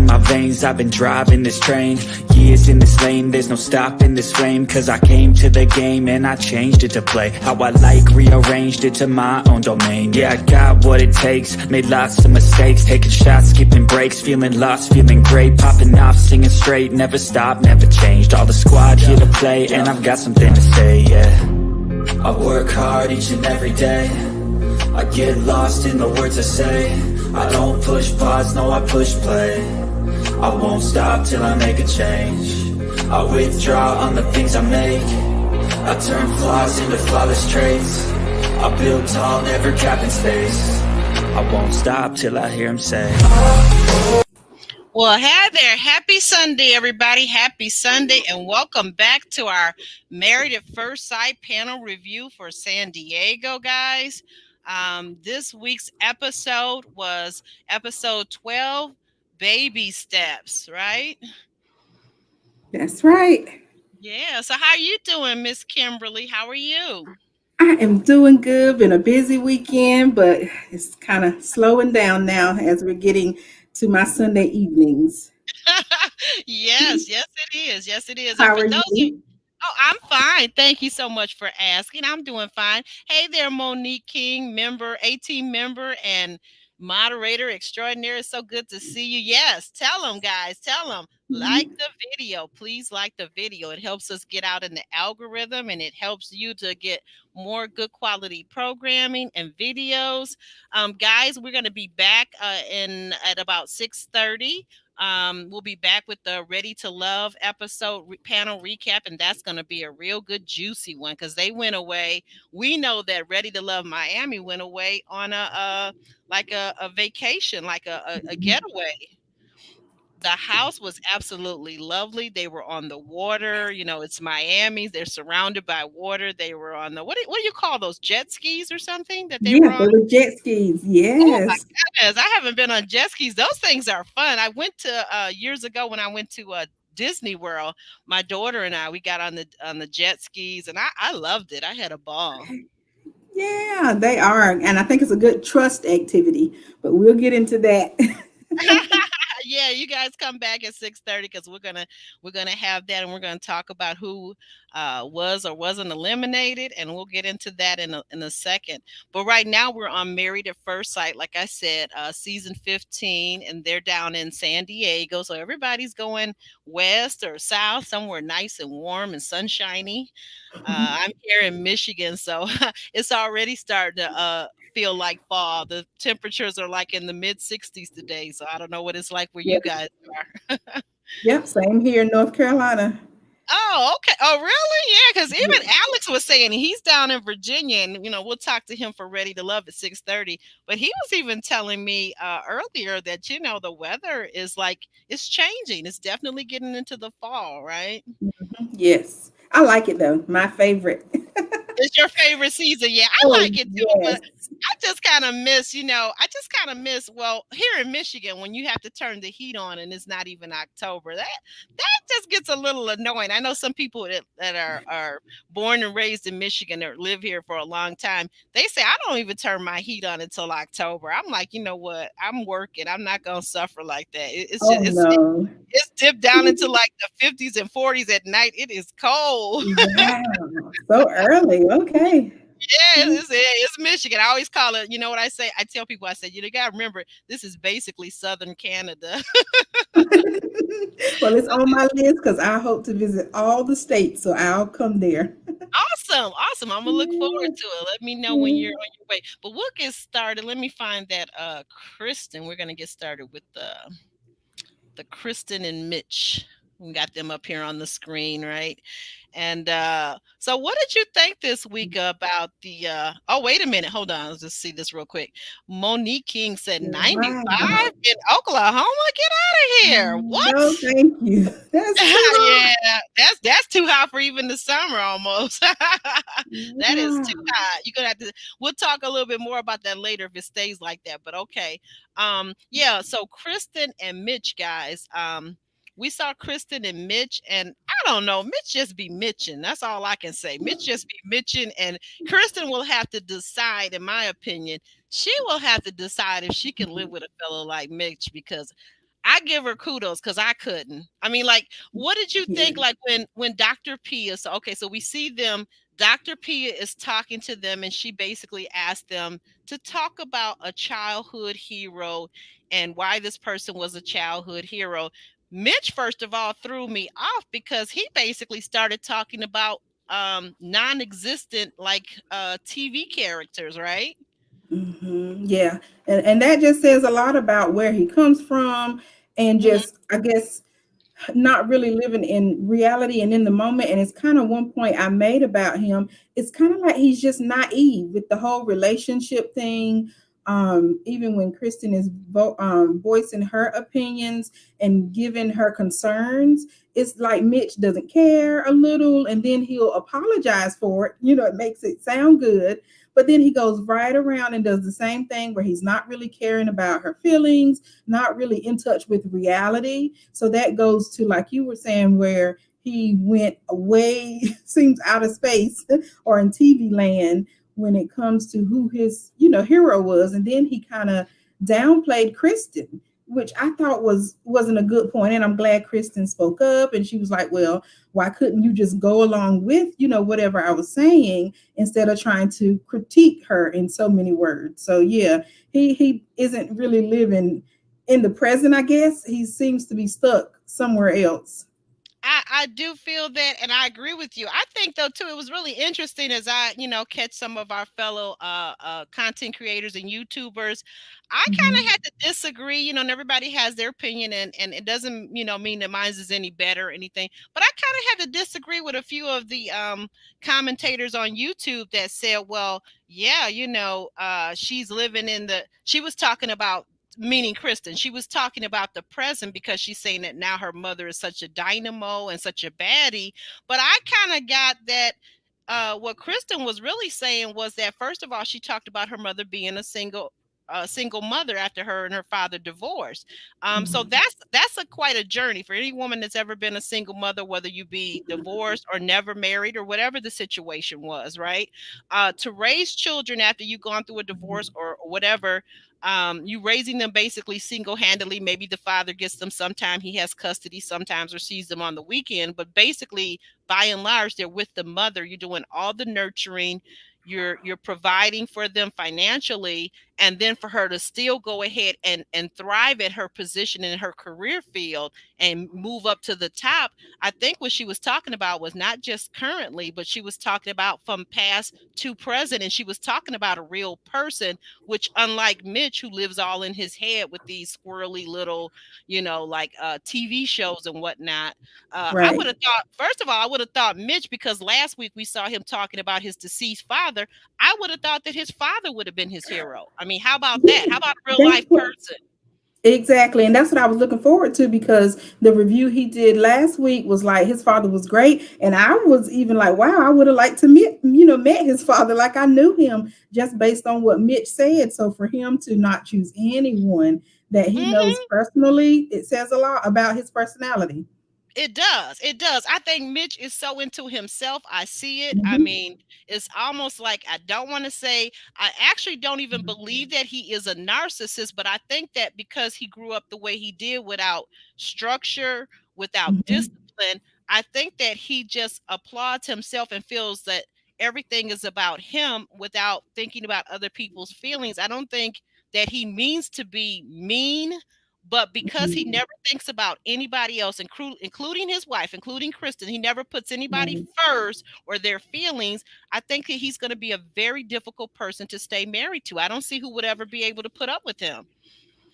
my veins, I've been driving this train. Years in this lane, there's no stopping this flame. Cause I came to the game and I changed it to play how I like, rearranged it to my own domain. Yeah, I got what it takes, made lots of mistakes, taking shots, skipping breaks, feeling lost, feeling great, popping off, singing straight, never stopped, never changed. All the squad here to play, and I've got something to say, yeah. I work hard each and every day, I get lost in the words I say. I don't push pause, no I push play. I won't stop till I make a change. I withdraw on the things I make. I turn flaws into flawless traits. I build tall, never capping space. I won't stop till I hear him say, well, hi there. Happy Sunday, everybody. Happy Sunday, and welcome back to our Married at First Sight panel review for San Diego, guys. This week's episode was episode 12, Baby Steps, right? That's right. Yeah. So how are you doing, Miss Kimberly? How are you? I am doing good. Been a busy weekend, but it's kind of slowing down now as we're getting to my Sunday evenings. Yes, it is. Yes, it is. How And for are those you? Oh, I'm fine. Thank you so much for asking. I'm doing fine. Hey there, Monique King, member, 18 member, and moderator extraordinary. It's so good to see you. Yes, tell them, guys. Tell them. Like the video. Please like the video. It helps us get out in the algorithm, and it helps you to get more good quality programming and videos. Guys, we're going to be back at about 6:30. We'll be back with the Ready to Love episode panel recap, and that's going to be a real good juicy one because they went away. We know that Ready to Love Miami went away on a vacation, like a getaway. The house was absolutely lovely. They were on the water. You know, it's Miami. They're surrounded by water. They were on the what do you call those, jet skis or something that they were on? They were jet skis. Oh my Yes. goodness, I haven't been on jet skis. Those things are fun. I went to years ago when I went to Disney World. My daughter and we got on the jet skis, and I loved it. I had a ball. Yeah, they are. And I think it's a good trust activity, but we'll get into that. Yeah, you guys come back at 6:30 because we're gonna have that, and we're gonna talk about who was or wasn't eliminated, and we'll get into that in a second. But right now we're on Married at First Sight, like I said, season 15, and they're down in San Diego, so everybody's going west or south, somewhere nice and warm and sunshiny. I'm here in Michigan, so it's already starting to feel like fall. The temperatures are like in the mid 60s today, so I don't know what it's like where you Yep. guys are. Yep. Same here in North Carolina. Oh, okay. Oh, really? Yeah, because even Yeah. Alex was saying he's down in Virginia, and we'll talk to him for Ready to Love at 6:30. But he was even telling me earlier that the weather is like it's changing. It's definitely getting into the fall, right? Yes. I like it though. My favorite. It's your favorite season. Yeah, I Oh, like it too, but yes. I just kind of miss, well, here in Michigan, when you have to turn the heat on and it's not even October, that just gets a little annoying. I know some people that are born and raised in Michigan or live here for a long time. They say, I don't even turn my heat on until October. I'm like, you know what? I'm working. I'm not going to suffer like that. It's Oh just, no. it's dipped down into like the 50s and 40s at night. It is cold. Wow. So early. Okay. Yeah, it's Michigan. I always call it, you know what I say? I tell people, I say, you got to remember, this is basically Southern Canada. Well, it's on my list because I hope to visit all the states, so I'll come there. Awesome. I'm going to look forward to it. Let me know when you're on your way. But we'll get started. Let me find that Kristen. We're going to get started with the Kristen and Mitch. We got them up here on the screen, right? And so what did you think this week about the oh, wait a minute, hold on, let's just see this real quick. Monique King said 95 Wow. in Oklahoma. Get out of here. What? No, thank you. That's too hot. Yeah, that's too hot for even the summer almost. That is too Wow. hot. You're gonna have to, we'll talk a little bit more about that later if it stays like that, but okay. Yeah, so Kristen and Mitch, guys, we saw Kristen and Mitch, and I don't know, Mitch just be Mitching. That's all I can say. Mitch just be Mitching, and Kristen will have to decide, in my opinion, she will have to decide if she can live with a fellow like Mitch, because I give her kudos because I couldn't. I mean, like, what did you Yeah. think? Like when Dr. Pia, so okay, so we see them. Dr. Pia is talking to them, and she basically asked them to talk about a childhood hero and why this person was a childhood hero. Mitch, first of all, threw me off because he basically started talking about non-existent like TV characters, right? Yeah, and that just says a lot about where he comes from, and Hmm. just, I guess, not really living in reality and in the moment. And it's kind of one point I made about him. It's kind of like he's just naive with the whole relationship thing. Even when Kristen is voicing her opinions and giving her concerns, it's like Mitch doesn't care a little, and then he'll apologize for it. It makes it sound good, but then he goes right around and does the same thing where he's not really caring about her feelings, not really in touch with reality. So that goes to, like you were saying, where he went away, seems out of space or in TV land when it comes to who his, hero was. And then he kind of downplayed Kristen, which I thought wasn't a good point. And I'm glad Kristen spoke up and she was like, well, why couldn't you just go along with, whatever I was saying instead of trying to critique her in so many words? So yeah, he isn't really living in the present, I guess. He seems to be stuck somewhere else. I do feel that, and I agree with you. I think though too, it was really interesting as I, catch some of our fellow content creators and YouTubers. I kind of Mhm. had to disagree, and everybody has their opinion, and it doesn't, mean that mine is any better or anything. But I kind of had to disagree with a few of the commentators on YouTube that said, well, yeah, she's living in she was talking about, meaning Kristen, she was talking about the present because she's saying that now her mother is such a dynamo and such a baddie. But I kind of got that what Kristen was really saying was that first of all, she talked about her mother being a single mother after her and her father divorced. So Mhm. that's a quite a journey for any woman that's ever been a single mother, whether you be divorced or never married or whatever the situation was, right? To raise children after you've gone through a divorce or whatever, you raising them basically single-handedly. Maybe the father gets them sometime, he has custody sometimes, or sees them on the weekend, but basically by and large they're with the mother. You're doing all the nurturing, you're providing for them financially, and then for her to still go ahead and thrive at her position in her career field and move up to the top. I think what she was talking about was not just currently, but she was talking about from past to present, and she was talking about a real person, which unlike Mitch, who lives all in his head with these squirrely little, like TV shows and whatnot. I would Right. have thought, first of all, I would have thought Mitch, because last week we saw him talking about his deceased father. I would have thought that his father would have been his hero. I mean, how about that? How Yeah, about a real that's life what person? exactly, and that's what I was looking forward to, because the review he did last week was like his father was great, and I was even like, wow, I would have liked to met his father, like I knew him just based on what Mitch said. So for him to not choose anyone that he knows Hmm. personally, it says a lot about his personality. It does. It does. I think Mitch is so into himself. I see it. I Mhm. mean, it's almost like, I don't want to say, I actually don't even believe that he is a narcissist, but I think that because he grew up the way he did without structure, without Mhm. discipline, I think that he just applauds himself and feels that everything is about him without thinking about other people's feelings. I don't think that he means to be mean, but because he Mhm. never thinks about anybody else, including his wife, including Kristen, he never puts anybody Right. first or their feelings. I think that he's going to be a very difficult person to stay married to. I don't see who would ever be able to put up with him.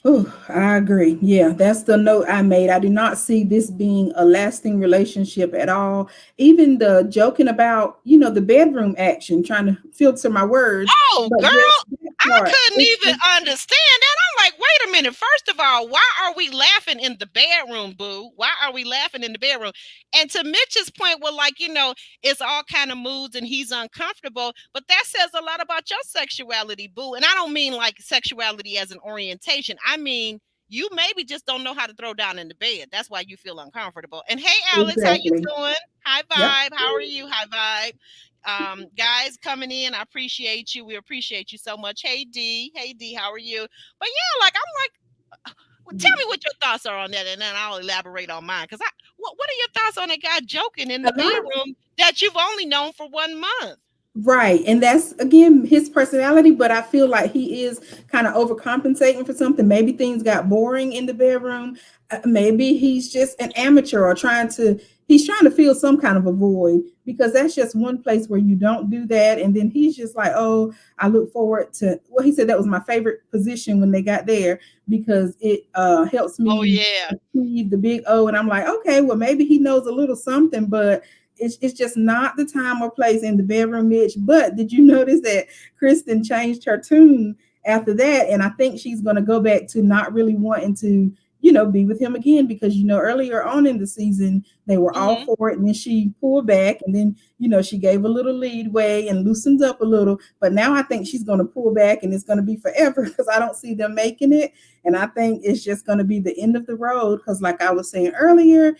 Oh, I agree. Yeah, that's the note I made. I do not see this being a lasting relationship at all. Even the joking about, the bedroom action, trying to filter my words, Oh, but girl, just that I part. couldn't even understand that. I'm like, wait a minute. First of all, why are we laughing in the bedroom, boo? Why are we laughing in the bedroom? And to Mitch's point, well, like, it's all kind of moods and he's uncomfortable, but that says a lot about your sexuality, boo. And I don't mean like sexuality as an orientation. I mean, you maybe just don't know how to throw down in the bed. That's why you feel uncomfortable. And hey, Alex, how you Exactly. doing? Hi, Yep. Vibe. How are you? Hi, Vibe. Guys coming in, I appreciate you. We appreciate you so much. Hey D, how are you? But yeah, like I'm like, Well, tell me what your thoughts are on that, and then I'll elaborate on mine. Because what are your thoughts on that guy joking in A the lot of bedroom that you've only known for 1 month? Right. And that's again his personality, but I feel like he is kind of overcompensating for something. Maybe things got boring in the bedroom. Maybe he's just an amateur or he's trying to fill some kind of a void because that's just one place where you don't do that. And then he's just like, oh, I look forward to, well, he said that was my favorite position when they got there because it helps Oh me yeah, achieve the big O. And I'm like, okay, well, maybe he knows a little something, but it's just not the time or place in the bedroom, Mitch. But did you notice that Kristen changed her tune after that? And I think she's going to go back to not really wanting to, be with him again because, earlier on in the season, they were all hmm for it. And then she pulled back and then, she gave a little leadway and loosened up a little. But now I think she's going to pull back and it's going to be forever because I don't see them making it. And I think it's just going to be the end of the road because, like I was saying earlier,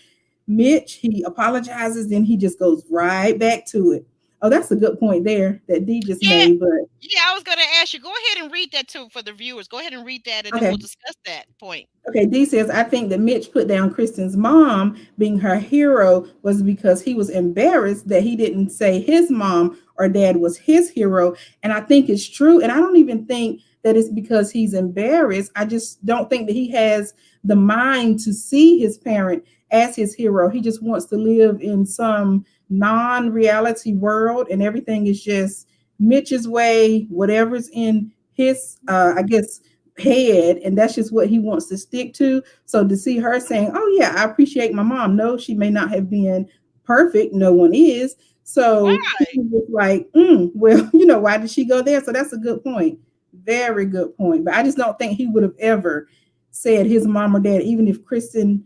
Mitch, he apologizes, then he just goes right back to it. Oh, that's a good point there that D just yeah, made. But yeah. I was going to ask you. Go ahead and read that too for the viewers. Go ahead and read that, and then okay, we'll discuss that point. okay. D says, I think that Mitch put down Kristen's mom being her hero was because he was embarrassed that he didn't say his mom or dad was his hero. And I think it's true. And I don't even think that it's because he's embarrassed. I just don't think that he has the mind to see his parent as his hero. He just wants to live in some non-reality world and everything is just Mitch's way, whatever's in his I guess head, and that's just what he wants to stick to. So to see her saying, oh yeah, I appreciate my mom, no, she may not have been perfect, no one is. So he Right. was like, well, why did she go there? So that's a good point, very good point. But I just don't think he would have ever said his mom or dad, even if Kristen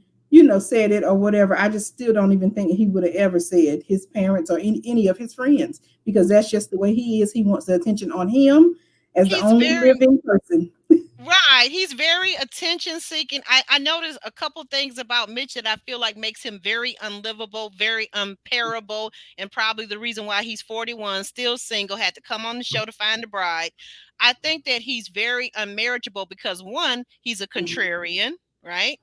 said it or whatever. I just still don't even think he would have ever said his parents or any of his friends because that's just the way he is. He wants the attention on him as the He's only very living person. Right. He's very attention seeking. I noticed a couple things about Mitch that I feel like makes him very unlivable, very unparable, and probably the reason why he's 41, still single, had to come on the show to find a bride. I think that he's very unmarriageable because one, he's a contrarian, right?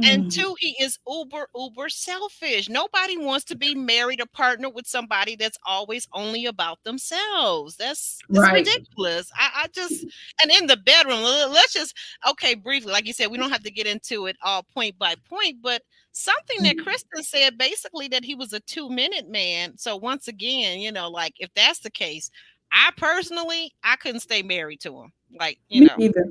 And Mm, two, he is uber selfish. Nobody wants to be married or partnered with somebody that's always only about themselves. It's right. ridiculous. I just, and in the bedroom, let's just, okay, briefly, like you said, we don't have to get into it all point by point, but something that Kristen said basically that he was a 2 minute man. So once again, like if that's the case, I personally I couldn't stay married to him. Like, Me either.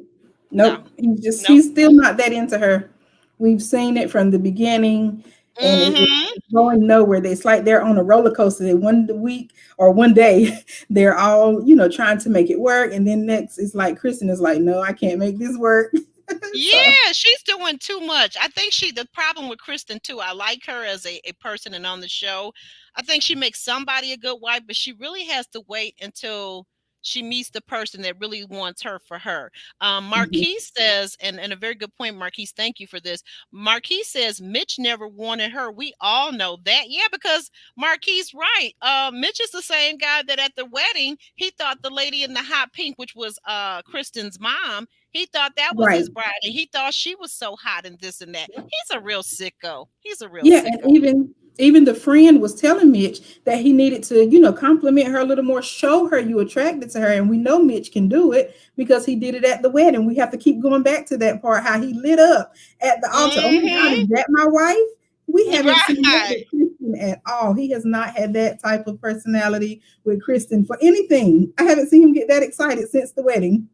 no, Nope. no. He's still not that into her. We've seen it from the beginning and Mm-hmm. it's going nowhere. It's like they're on a roller coaster. One week or one day they're all, trying to make it work. And then next it's like Kristen is like, no, I can't make this work. So Yeah, she's doing too much. I think the problem with Kristen too, I like her as a person and on the show. I think she makes somebody a good wife, but she really has to wait until she meets the person that really wants her for her. mhm, Marquise says, and a very good point, Marquise, thank you for this. Marquise says Mitch never wanted her. We all know that. Yeah, because Marquise, right. Mitch is the same guy that at the wedding, he thought the lady in the hot pink, which was Kristen's mom, he thought that was right. his bride, and he thought she was so hot and this and that. He's a real sicko. He's a real Yeah, and sicko. even the friend was telling Mitch that he needed to, compliment her a little more, show her you attracted to her. And we know Mitch can do it because he did it at the wedding. We have to keep going back to that part, how he lit up at the altar. Oh my God, Mm-hmm. is that my wife? We haven't seen that Right. with Kristen at all. He has not had that type of personality with Kristen for anything. I haven't seen him get that excited since the wedding.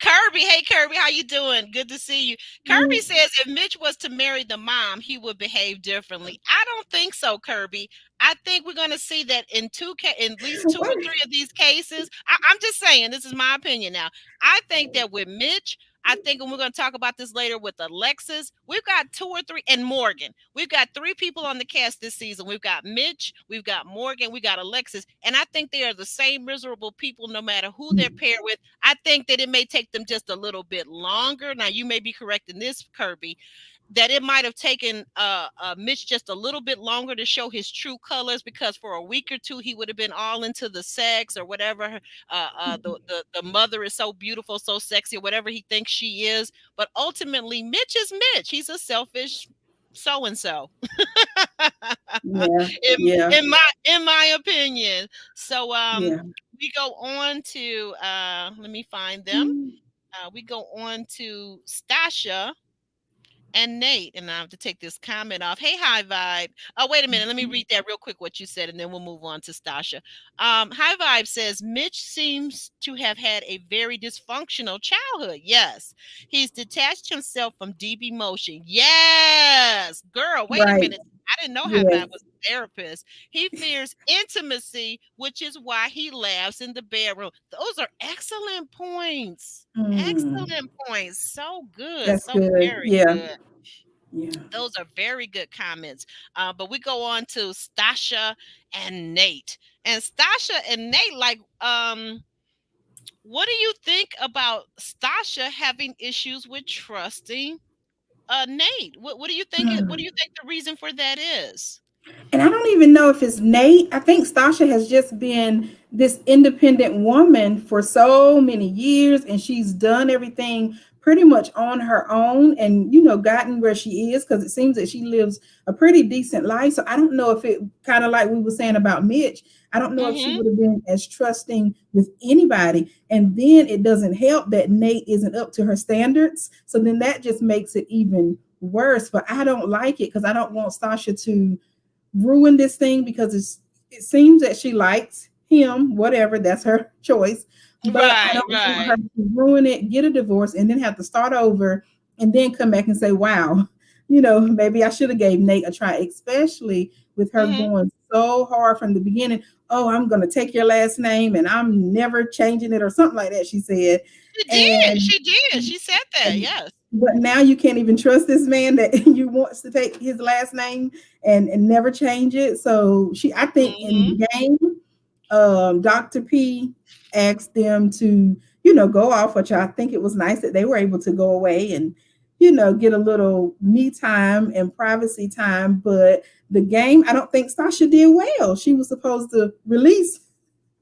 Kirby, hey Kirby, how you doing? Good to see you. Kirby says if Mitch was to marry the mom, he would behave differently. I don't think so, Kirby. I think we're going to see that in at least two or three of these cases. I'm just saying, this is my opinion now. I think that with Mitch, I think, and we're going to talk about this later with Alexis, we've got two or three, and Morgan. We've got three people on the cast this season. We've got Mitch, we've got Morgan, we got Alexis, and I think they are the same miserable people no matter who they're paired with. I think that it may take them just a little bit longer. Now, you may be correct in this, Kirby. that it might have taken Mitch just a little bit longer to show his true colors, because for a week or two he would have been all into the sex or whatever. The mother is so beautiful, so sexy, or whatever he thinks she is. But ultimately, Mitch is Mitch. He's a selfish so and so. Yeah. in Yeah. in my opinion. So Yeah. we go on to let me find them. Mm. We go on to Stasha and Nate, and I have to take this comment off. Hey, High Vibe. Oh, wait a minute. Let me read that real quick, what you said, and then we'll move on to Stasha. High Vibe says Mitch seems to have had a very dysfunctional childhood. Yes. He's detached himself from deep emotion. Yes. Girl, wait a Right. minute. I didn't know High Yes. Vibe was a therapist. He fears intimacy, which is why he laughs in the bedroom. Those are excellent points. Mm. Excellent points. So good. That's So good. very Yeah. good. Yeah. Those are very good comments. But we go on to Stasha and Nate. And Stasha and Nate, like, what do you think about Stasha having issues with trusting Nate? What do you think? What do you think the reason for that is? And I don't even know if it's Nate. I think Stasha has just been this independent woman for so many years, and she's done everything pretty much on her own and, gotten where she is, because it seems that she lives a pretty decent life. So I don't know if it, kind of like we were saying about Mitch, I don't know if she Mm-hmm. would have been as trusting with anybody. And then it doesn't help that Nate isn't up to her standards. So then that just makes it even worse. But I don't like it because I don't want Stasha to ruin this thing, because it seems that she likes him, whatever, that's her choice. But I Right, don't want right. her to ruin it, get a divorce, and then have to start over and then come back and say, wow, maybe I should have gave Nate a try, especially with her Mm-hmm. going so hard from the beginning. Oh, I'm going to take your last name and I'm never changing it, or something like that, she said. She did. And She did. She said that. Yes. but now you can't even trust this man that you wants to take his last name and never change it. So I think in Mm-hmm. the game, Dr. P asked them to, go off, which I think it was nice that they were able to go away and, get a little me time and privacy time. But the game, I don't think Sasha did well. She was supposed to release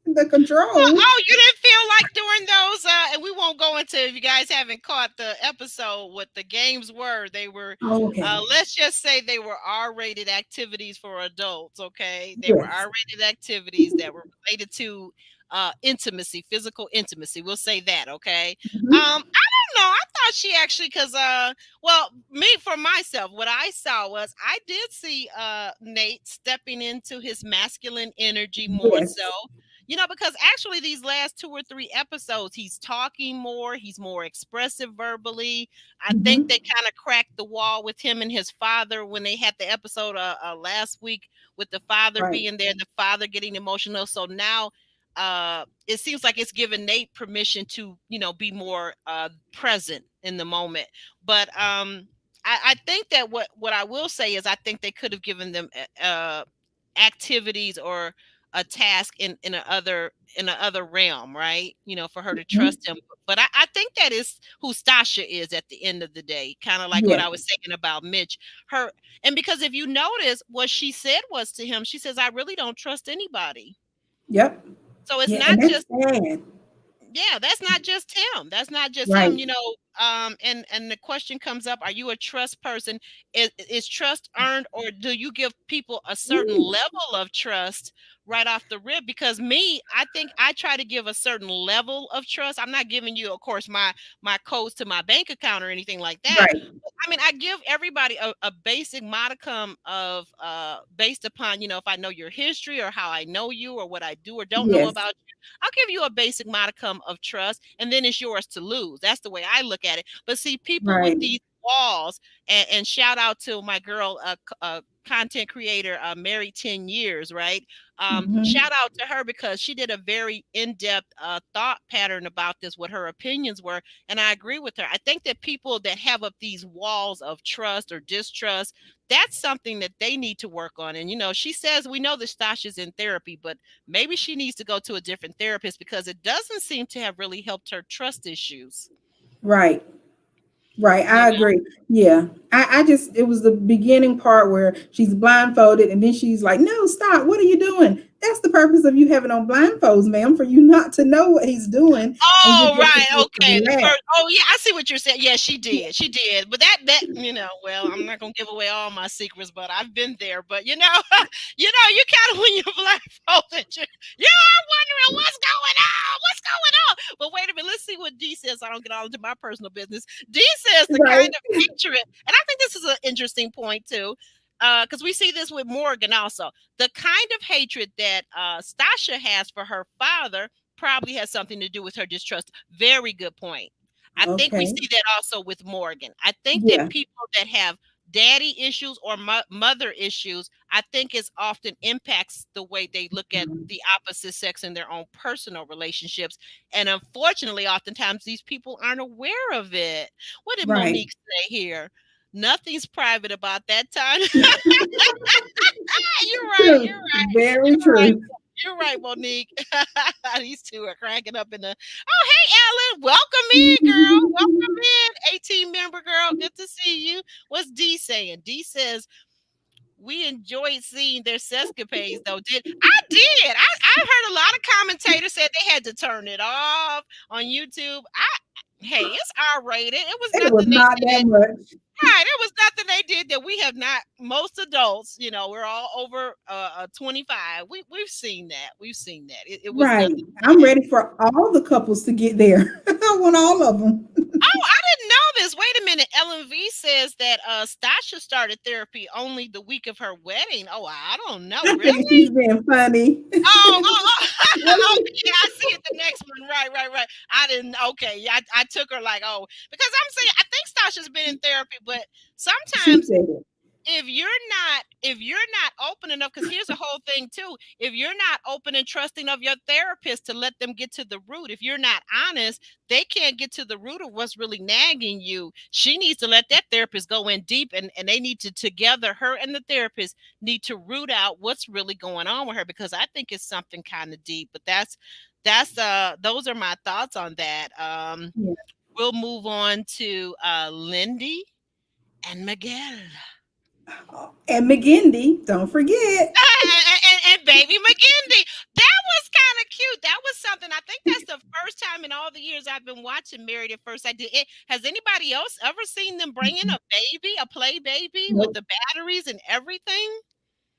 the Well, control. oh, you didn't feel like during those, and we won't go into, if you guys haven't caught the episode, what the games were. They were, Oh, okay. let's just say they were R-rated activities for adults. Okay, they were Yes. R-rated activities that were related to intimacy, physical intimacy. We'll say that. Okay. Mhm. I don't know. I thought she actually, because well, me for myself, what I saw was I did see Nate stepping into his masculine energy more so, Yes. because actually these last 2 or 3 episodes, he's talking more, he's more expressive verbally. I think Hmm. they kind of cracked the wall with him and his father when they had the episode last week, with the father Right. being there, the father getting emotional. So now it seems like it's given Nate permission to, be more present in the moment. But I think that what I will say is I think they could have given them activities or a task in a other realm, right? For her to Mhm. trust him. But I think that is who Stasha is at the end of the day, kind of like what Yes. I was saying about Mitch. Her, and because if you notice what she said was to him, she says, I really don't trust anybody. Yep. So it's Yeah, and not that's just, sad. yeah, that's not just him. That's not just Right. him. And the question comes up: are you a trust person? Is trust earned, or do you give people a certain Mm. level of trust right off the rip? Because me, I think I try to give a certain level of trust. I'm not giving you, of course, my codes to my bank account or anything like that. Right. I mean, I give everybody a basic modicum of based upon, if I know your history or how I know you or what I do or don't know Yes. about you, I'll give you a basic modicum of trust, and then it's yours to lose. That's the way I look at it. But see, people with Right. these walls, and shout out to my girl, content creator, married 10 years, right? Mhm. Shout out to her because she did a very in-depth thought pattern about this, what her opinions were, and I agree with her. I think that people that have up these walls of trust or distrust, that's something that they need to work on. And she says, we know that Stasha's in therapy, but maybe she needs to go to a different therapist because it doesn't seem to have really helped her trust issues. Right. Right, You I agree. Yeah. I just it was the beginning part where she's blindfolded and then she's like, "No, stop. What are you doing?" That's the purpose of you having on blindfolds, ma'am, for you not to know what he's doing and you're Oh, just right. supposed to Okay. relax. Oh, yeah. I see what you're saying. Yeah, she did. She did. But that, well, I'm not gonna give away all my secrets, but I've been there. But you kind of when you're blindfolded, you're wondering what's going on. What's going on? But wait a minute. Let's see what D says. I don't get all into my personal business. D says the Right. kind of hatred, and I think this is an interesting point too. Because we see this with Morgan also. The kind of hatred that Stasha has for her father probably has something to do with her distrust. Very good point. I think we Okay. see that also with Morgan. I think that Yeah. people that have daddy issues or mother issues, I think it often impacts the way they look at the opposite sex in their own personal relationships. And unfortunately, oftentimes these people aren't aware of it. What did Right. Monique say here? Nothing's private about that time. You're right. True. You're Very you're right. true. You're right, Monique. These two are cracking up in the. Oh, hey, Ellen. Welcome in, girl. Welcome in, 18 member girl. Good to see you. What's D saying? D says we enjoyed seeing their sescapades, though. I did. I heard a lot of commentators said they had to turn it off on YouTube. Hey, it's R-rated. It was It was nothing they not that did. much. Right, it was nothing they did that we have not. Most adults, we're all over 25. We've seen that. We've seen that. It was Right. nothing I'm they did. ready for all the couples to get there. I want all of them. Oh, I didn't know this. Wait a minute. Ellen V says that Stasha started therapy only the week of her wedding. Oh, I don't know. I think Really? she's being funny. Oh, yeah, I see it. The next one, right. I didn't. Okay, yeah, I took her like, oh, because I'm saying I think Stasha's been in therapy, but She sometimes said it. if you're not open enough, because here's the whole thing too, if you're not open and trusting of your therapist to let them get to the root, if you're not honest, they can't get to the root of what's really nagging you. She needs to let that therapist go in deep, and they need to together, her and the therapist need to root out what's really going on with her, because I think it's something kind of deep. But that's those are my thoughts on that. Yeah. We'll move on to Lindy and Miguel. And McGindy, don't forget. And baby McGinty. That was kind of cute. That was something. I think that's the first time in all the years I've been watching Married at First Sight. Has anybody else ever seen them bring in a baby, a play baby with Nope. the batteries and everything?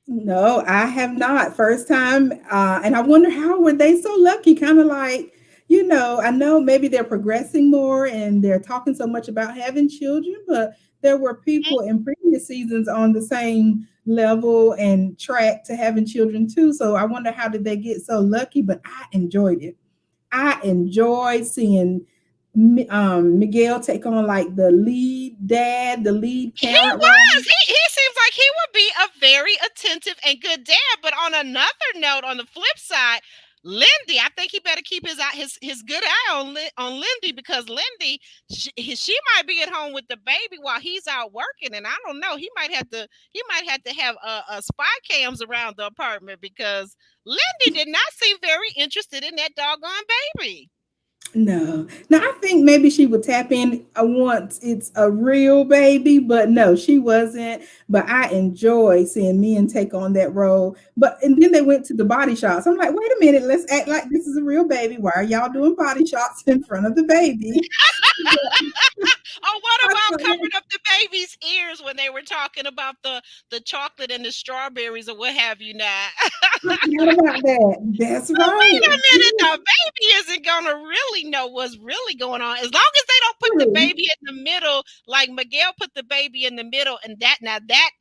No, I have not. First time. And I wonder how were they so lucky? Kind of like, I know maybe they're progressing more and they're talking so much about having children, but there were people in previous seasons on the same level and track to having children too. So I wonder how did they get so lucky, but I enjoyed it. I enjoyed seeing Miguel take on like the lead dad, the lead He parent role. was. He seems like he would be a very attentive and good dad. But on another note, on the flip side, Lindy, I think he better keep his good eye on Lindy, because Lindy, she might be at home with the baby while he's out working, and I don't know. He might have to have spy cams around the apartment, because Lindy did not seem very interested in that doggone baby. No. Now I think maybe she would tap in once it's a real baby, but no, she wasn't. But I enjoy seeing men take on that role. But and then they went to the body shots. I'm like, wait a minute, let's act like this is a real baby. Why are y'all doing body shots in front of the baby? Oh, what I about thought, covering up the baby's ears when they were talking about the chocolate and the strawberries or what have you not? I forgot about that. That's right. Wait a minute, the baby isn't gonna really know what's really going on as long as they don't put the True. baby in the middle, like Miguel put the baby in the middle, and that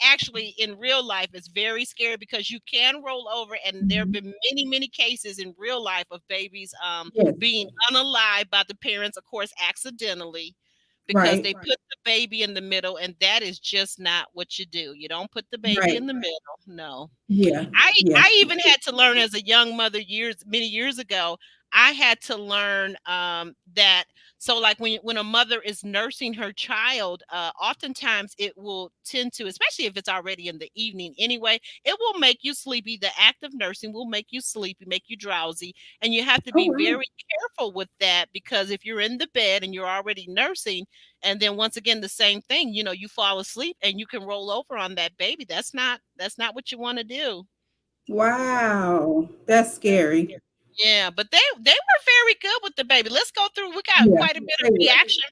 actually in real life is very scary, because you can roll over, and there have Mhm. been many cases in real life of babies Yes. being unalived by the parents, of course, accidentally, because Right. they put the baby in the middle, and that is just not what you do. You don't put the baby Right. in the middle. No. Yeah. I Yeah. I even had to learn as a young mother many years ago. I had to learn that. So, like when a mother is nursing her child, oftentimes it will tend to, especially if it's already in the evening anyway, it will make you sleepy. The act of nursing will make you sleepy, make you drowsy, and you have to Oh be wow. very careful with that because if you're in the bed and you're already nursing, and then once again the same thing, you fall asleep and you can roll over on that baby. That's not what you want to do. Wow. That's scary. Yeah, but they were very good with the baby. Let's go through. We got Yeah. quite a bit They of were. reaction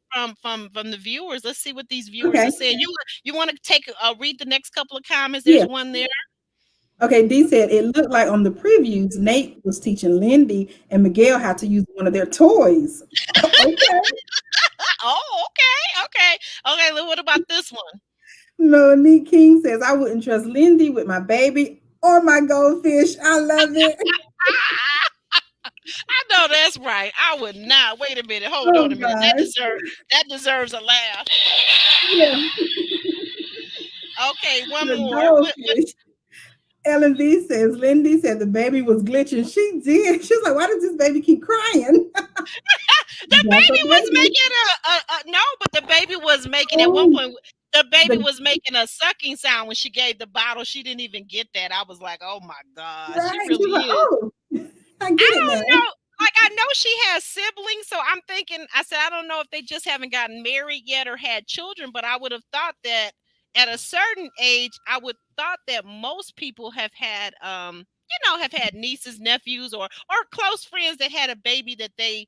from the viewers. Let's see what these viewers are Okay. saying. You want to take read the next couple of comments? There's Yeah. one there. Okay, Dee said it looked like on the previews, Nate was teaching Lindy and Miguel how to use one of their toys. Okay. Oh, okay, okay, okay. What about this one? Monique King says, I wouldn't trust Lindy with my baby or my goldfish. I love it. I know that's right. I would not. Wait a minute. Hold Oh on a minute. gosh. That deserves a laugh. Yeah, Okay, one the more. What goldfish. Ellen V says, Lindy said the baby was glitching. She did. She was like, why does this baby keep crying? the That's a baby was baby. making a no, but the baby was making at one Oh, point. The baby the was making a sucking sound when she gave the bottle. She didn't even get that. I was like, oh my god, she right. really She's like, is. oh, I get I it now. don't know. Like I know she has siblings, so I'm thinking. I said I don't know if they just haven't gotten married yet or had children, but I would have thought that at a certain age, I would thought that most people have had have had nieces, nephews, or close friends that had a baby that they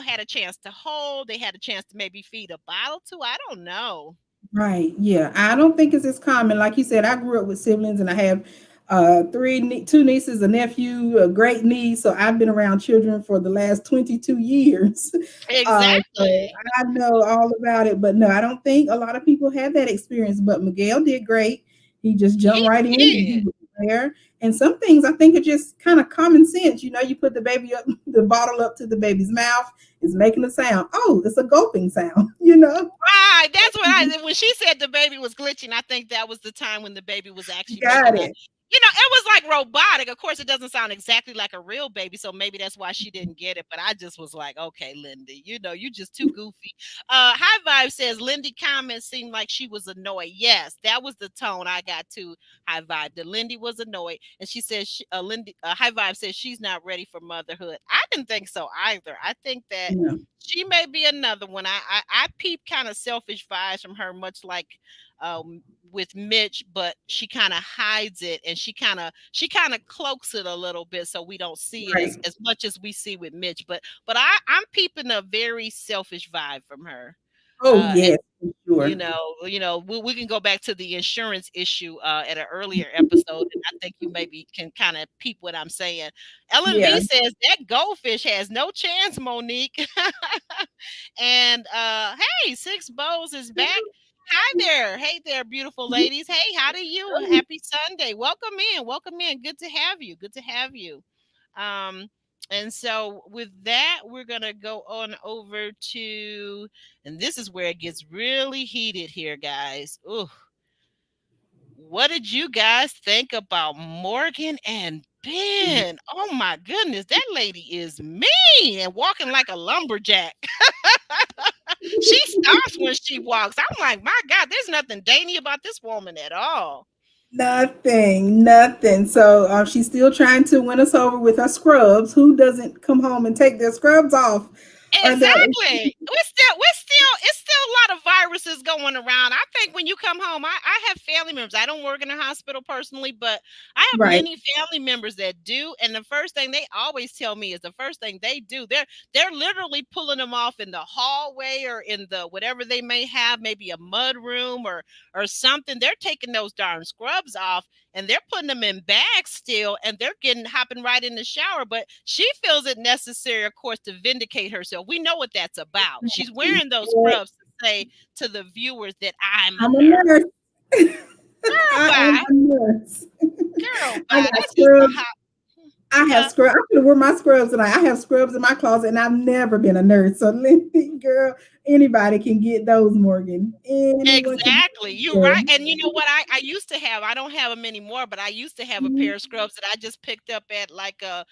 had a chance to hold. They had a chance to maybe feed a bottle to. I don't know. Right. Yeah. I don't think it's as common. Like you said, I grew up with siblings and I have two nieces, a nephew, a great niece. So I've been around children for the last 22 years. So Exactly. I know all about it. But no, I don't think a lot of people had that experience. But Miguel did great. He just jumped He right in and he did. was there. And some things I think are just kind of common sense. You put the baby up, the bottle up to the baby's mouth, it's making a sound. Oh, it's a gulping sound, you know? Right, that's what I when she said the baby was glitching, I think that was the time when the baby was actually Got making a it. it was like robotic. Of course, it doesn't sound exactly like a real baby, so maybe that's why she didn't get it. But I just was like, okay, Lindy, you just too goofy. High Vibe says Lindy comments seemed like she was annoyed. Yes, that was the tone I got to High Vibe. That Lindy was annoyed, and she says Lindy High Vibe says she's not ready for motherhood. I didn't think so either. I think that Yeah. she may be another one. I peep kind of selfish vibes from her, much like with Mitch, but she kind of hides it and she kind of cloaks it a little bit so we don't see it as Right. as much as we see with Mitch. But I'm peeping a very selfish vibe from her. Oh, And yes, for sure. we can go back to the insurance issue at an earlier episode, and I think you maybe can kind of peep what I'm saying. Ellen V Yeah. says that goldfish has no chance, Monique. And hey, Six Bows is back. Hi there. Hey there, beautiful ladies. Hey, how do you? Happy Sunday. Welcome in. Welcome in. Good to have you. Good to have you. Um, and so with that, we're gonna go on over to, and this is where it gets really heated here, guys. Ooh, what did you guys think about Morgan and Ben? Oh my goodness, that lady is mean and walking like a lumberjack. She stops when she walks. I'm like, my God, there's nothing dainty about this woman at all. Nothing, nothing. So she's still trying to win us over with her scrubs. Who doesn't come home and take their scrubs off? Or the Exactly. It's still a lot of viruses going around. I think when you come home, I have family members. I don't work in a hospital personally, but I have right, many family members that do. And the first thing they always tell me is the first thing they do, they're literally pulling them off in the hallway or in the whatever they may have, maybe a mud room or something. They're taking those darn scrubs off and they're putting them in bags still and they're getting hopping right in the shower, but she feels it necessary, of course, to vindicate herself. We know what that's about. She's wearing those scrubs to say to the viewers that I'm a I'm a nurse. nurse. Girl, I am bye. a nurse. Girl, I bye. got That's just not scrubs. how. I have Huh? scrubs. I'm gonna wear my scrubs tonight. I have scrubs in my closet, and I've never been a nurse. So, Lindy, girl, Anybody can get those, Morgan. Anyone can Exactly. get You're right. them. And you know what? I used to have, I don't have them anymore, but I used to have a Mhm. pair of scrubs that I just picked up at like a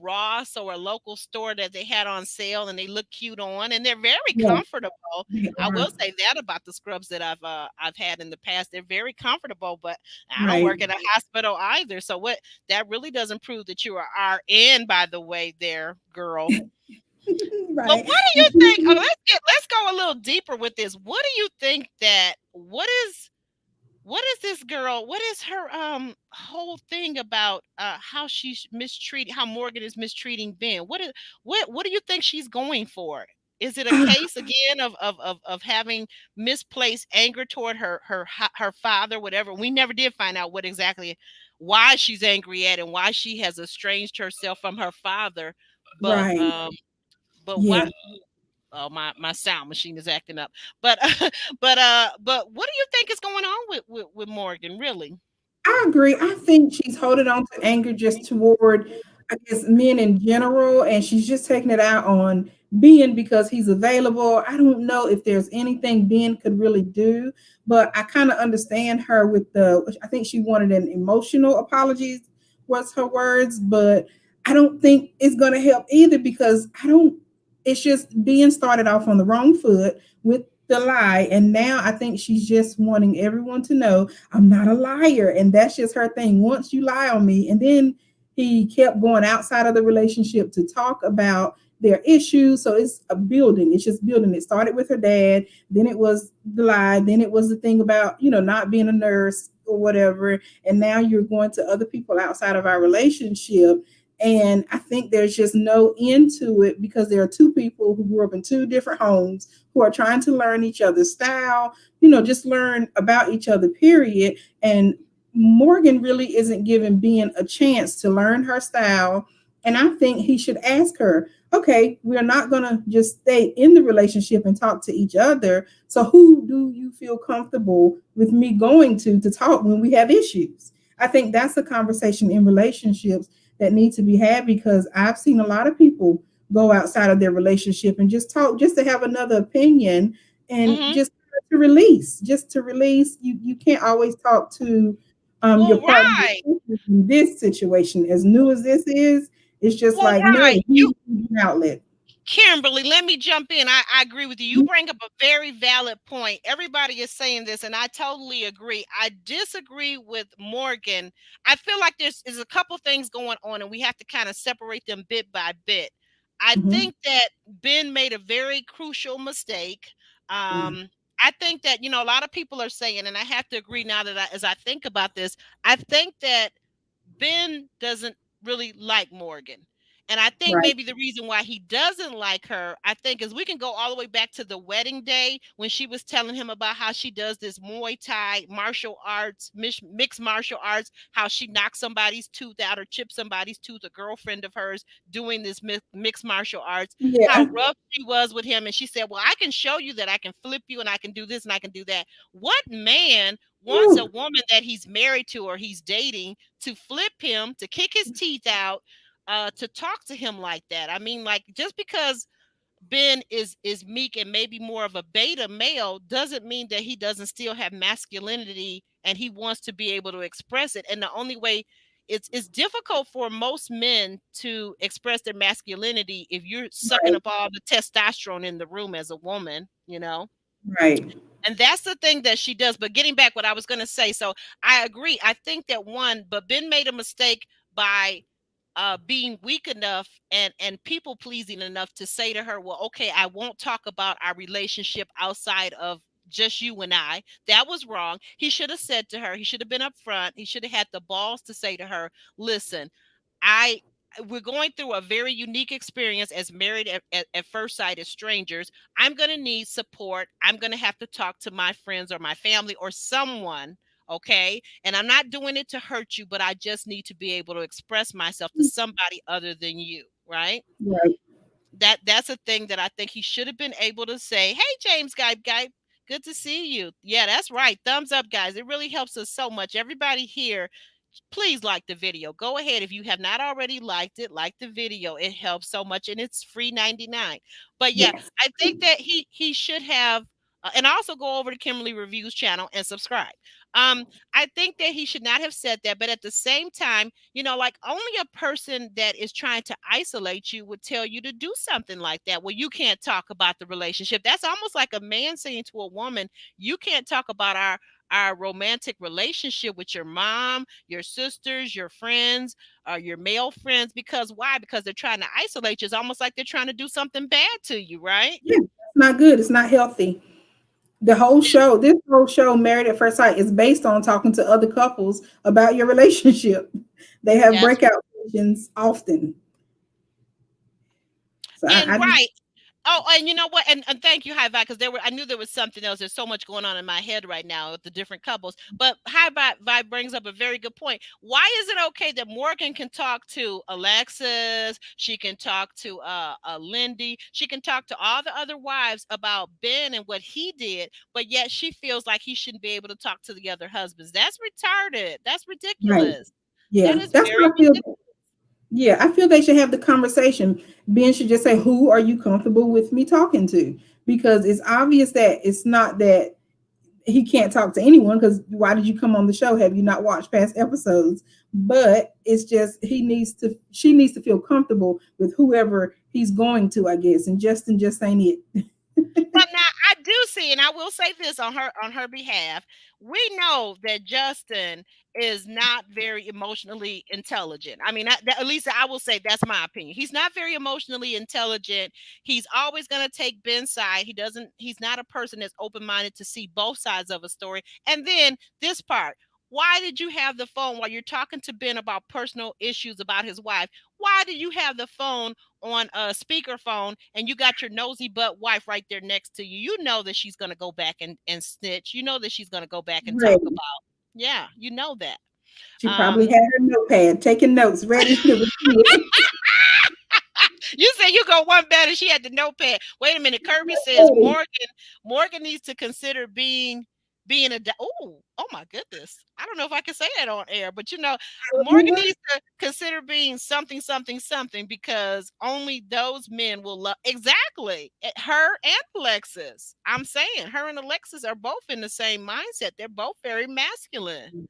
Ross or a local store that they had on sale and they look cute on and they're very Yeah, comfortable. they I are. will say that about the scrubs that I've had in the past. They're very comfortable, but I don't Right. work at a hospital either. So what that really doesn't prove that you are RN, by the way, there, girl. But Right. what do you think? Oh, let's go a little deeper with this. What do you think that what is this girl? What is her whole thing about how she's mistreating how Morgan is mistreating Ben? What do you think she's going for? Is it a case again of having misplaced anger toward her father, whatever? We never did find out what exactly why she's angry at and why she has estranged herself from her father. But Right. why Yeah. oh my sound machine is acting up. But but what do you think is going on with Morgan, really? I agree. I think she's holding on to anger just toward, I guess, men in general, and she's just taking it out on Ben because he's available. I don't know if there's anything Ben could really do, but I kind of understand her with the. I think she wanted an emotional apology, was her words, but I don't think it's going to help either because I don't. It's just Ben started off on the wrong foot with the lie, and now I think she's just wanting everyone to know I'm not a liar. And that's just her thing. Once you lie on me, and then he kept going outside of the relationship to talk about their issues. So it's a building. It's just building. It started with her dad, then it was the lie, then it was the thing about, not being a nurse or whatever. And now you're going to other people outside of our relationship. And I think there's just no end to it because there are two people who grew up in two different homes who are trying to learn each other's style, just learn about each other, period. And Morgan really isn't giving Ben a chance to learn her style. And I think he should ask her, okay, we're not going to just stay in the relationship and talk to each other. So who do you feel comfortable with me going to talk when we have issues? I think that's a conversation in relationships that need to be had because I've seen a lot of people go outside of their relationship and just talk just to have another opinion and Hmm. just to release. You can't always talk to your Well, partner right. in this situation. As new as this is, it's just Well, like, no, right. you need an outlet. Kimberly, let me jump in. I agree with you. You bring up a very valid point. Everybody is saying this, and I totally agree. I disagree with Morgan. I feel like there's a couple things going on, and we have to kind of separate them bit by bit. I Mhm. think that Ben made a very crucial mistake. Yeah. I think that, a lot of people are saying, and I have to agree now that as I think about this, I think that Ben doesn't really like Morgan. And I think Right. maybe the reason why he doesn't like her, I think, is we can go all the way back to the wedding day when she was telling him about how she does this Muay Thai martial arts, mixed martial arts, how she knocks somebody's tooth out or chips somebody's tooth, a girlfriend of hers doing this mixed martial arts, how Yeah. rough she was with him. And she said, well, I can show you that I can flip you and I can do this and I can do that. What man wants a Ooh. woman that he's married to or he's dating to flip him, to kick his teeth out, to talk to him like that? I mean, like just because Ben is meek and maybe more of a beta male doesn't mean that he doesn't still have masculinity and he wants to be able to express it. And the only way it's difficult for most men to express their masculinity if you're sucking Right. up all the testosterone in the room as a woman. Right. And that's the thing that she does. But getting back what I was going to say, so I agree. I think that but Ben made a mistake by being weak enough and people pleasing enough to say to her, well, okay, I won't talk about our relationship outside of just you and I. That was wrong. He should have said to her, he should have been upfront. He should have had the balls to say to her, listen, I we're going through a very unique experience as married at first sight as strangers. I'm going to need support. I'm going to have to talk to my friends or my family or someone. Okay. And I'm not doing it to hurt you, but I just need to be able to express myself to somebody other than you. Right. Right. That's a thing that I think he should have been able to say. Hey, James guy, good to see you. Yeah, that's right. Thumbs up, guys. It really helps us so much. Everybody here, please like the video. Go ahead. If you have not already liked it, like the video. It helps so much, and it's free 99. But yeah, Yes. I think that he should have, and also go over to Kimberly Reviews channel and subscribe. I think that he should not have said that, but at the same time, like only a person that is trying to isolate you would tell you to do something like that. Well, you can't talk about the relationship. That's almost like a man saying to a woman, "You can't talk about our romantic relationship with your mom, your sisters, your friends, your male friends." Because why? Because they're trying to isolate you. It's almost like they're trying to do something bad to you, right? Yeah, it's not good. It's not healthy. This whole show, Married at First Sight, is based on talking to other couples about your relationship. They have That's breakout sessions often. So and I just, right. Oh, and you know what? And thank you, High Vibe, because I knew there was something else. There's so much going on in my head right now with the different couples. But High Vibe brings up a very good point. Why is it okay that Morgan can talk to Alexis? She can talk to Lindy. She can talk to all the other wives about Ben and what he did, but yet she feels like he shouldn't be able to talk to the other husbands. That's retarded. That's right. ridiculous. That Yeah, is that's very what I feel. ridiculous. Yeah, I feel they should have the conversation. Ben should just say, "Who are you comfortable with me talking to?" Because it's obvious that it's not that he can't talk to anyone. Because why did you come on the show? Have you not watched past episodes? But it's just she needs to feel comfortable with whoever he's going to, I guess. And Justin just ain't it. But now I do see, and I will say this on her behalf. We know that Justin is not very emotionally intelligent. I mean, at least I will say that's my opinion. He's not very emotionally intelligent. He's always going to take Ben's side. He's not a person that's open-minded to see both sides of a story. And then this part. Why did you have the phone while you're talking to Ben about personal issues about his wife? Why did you have the phone on a speakerphone and you got your nosy butt wife right there next to you? You know that she's going to go back and snitch. You know that she's going to go back and talk Ready. about. Yeah, you know that. She probably Um, had her notepad, taking notes, ready to repeat you say you go one better. She had the notepad. Wait a minute. Kirby says it. Morgan needs to consider being a oh my goodness. I don't know if I can say that on air, but Morgan needs to consider being something something something because only those men will love exactly her and Alexis. I'm saying her and Alexis are both in the same mindset. They're both very masculine.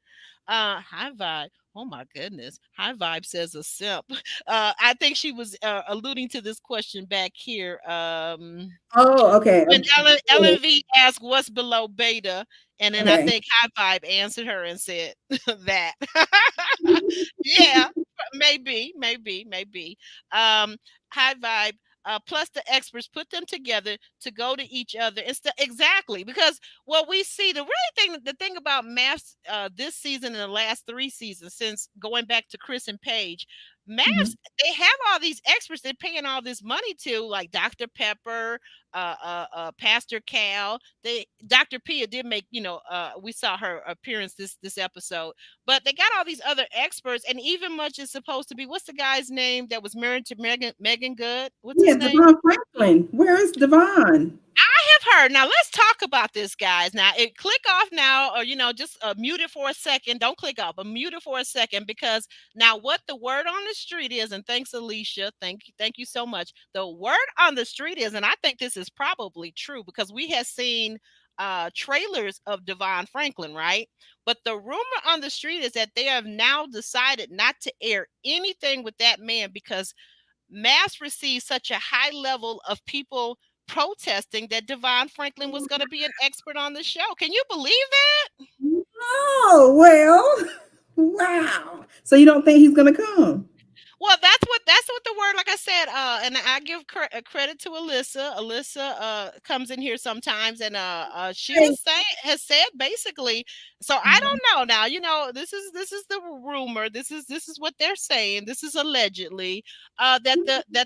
High Vibe. Oh my goodness. High Vibe says a simp. I think she was alluding to this question back here. Oh, okay. When LNV asked what's below beta, and then I Okay. think High Vibe answered her and said that. Yeah, maybe. High Vibe. Plus the experts put them together to go to each other instead exactly because what we see the thing about maths this season and the last 3 seasons since going back to Chris and Paige, Mhm. maths they have all these experts they're paying all this money to like Dr. Pepper, Pastor Cal. Dr. Pia did make we saw her appearance this episode, but they got all these other experts, and even much is supposed to be what's the guy's name that was married to Megan Good? What's Yeah, his name? Devon Franklin. Where is Devon? I have heard. Now let's talk about this, guys. Now click off now, or just mute it for a second. Don't click off, but mute it for a second because now what the word on the street is, and thanks, Alicia. Thank you so much. The word on the street is, and I think this is probably true because we have seen trailers of Devon Franklin, right? But the rumor on the street is that they have now decided not to air anything with that man because Mass received such a high level of people protesting that Devon Franklin was going to be an expert on the show. Can you believe that? Oh, well, wow. So you don't think he's going to come? Well, that's what the word, like I said, and I give credit to Alyssa. Alyssa comes in here sometimes, and she has said basically. So I don't know now. This is the rumor. This is what they're saying. This is allegedly that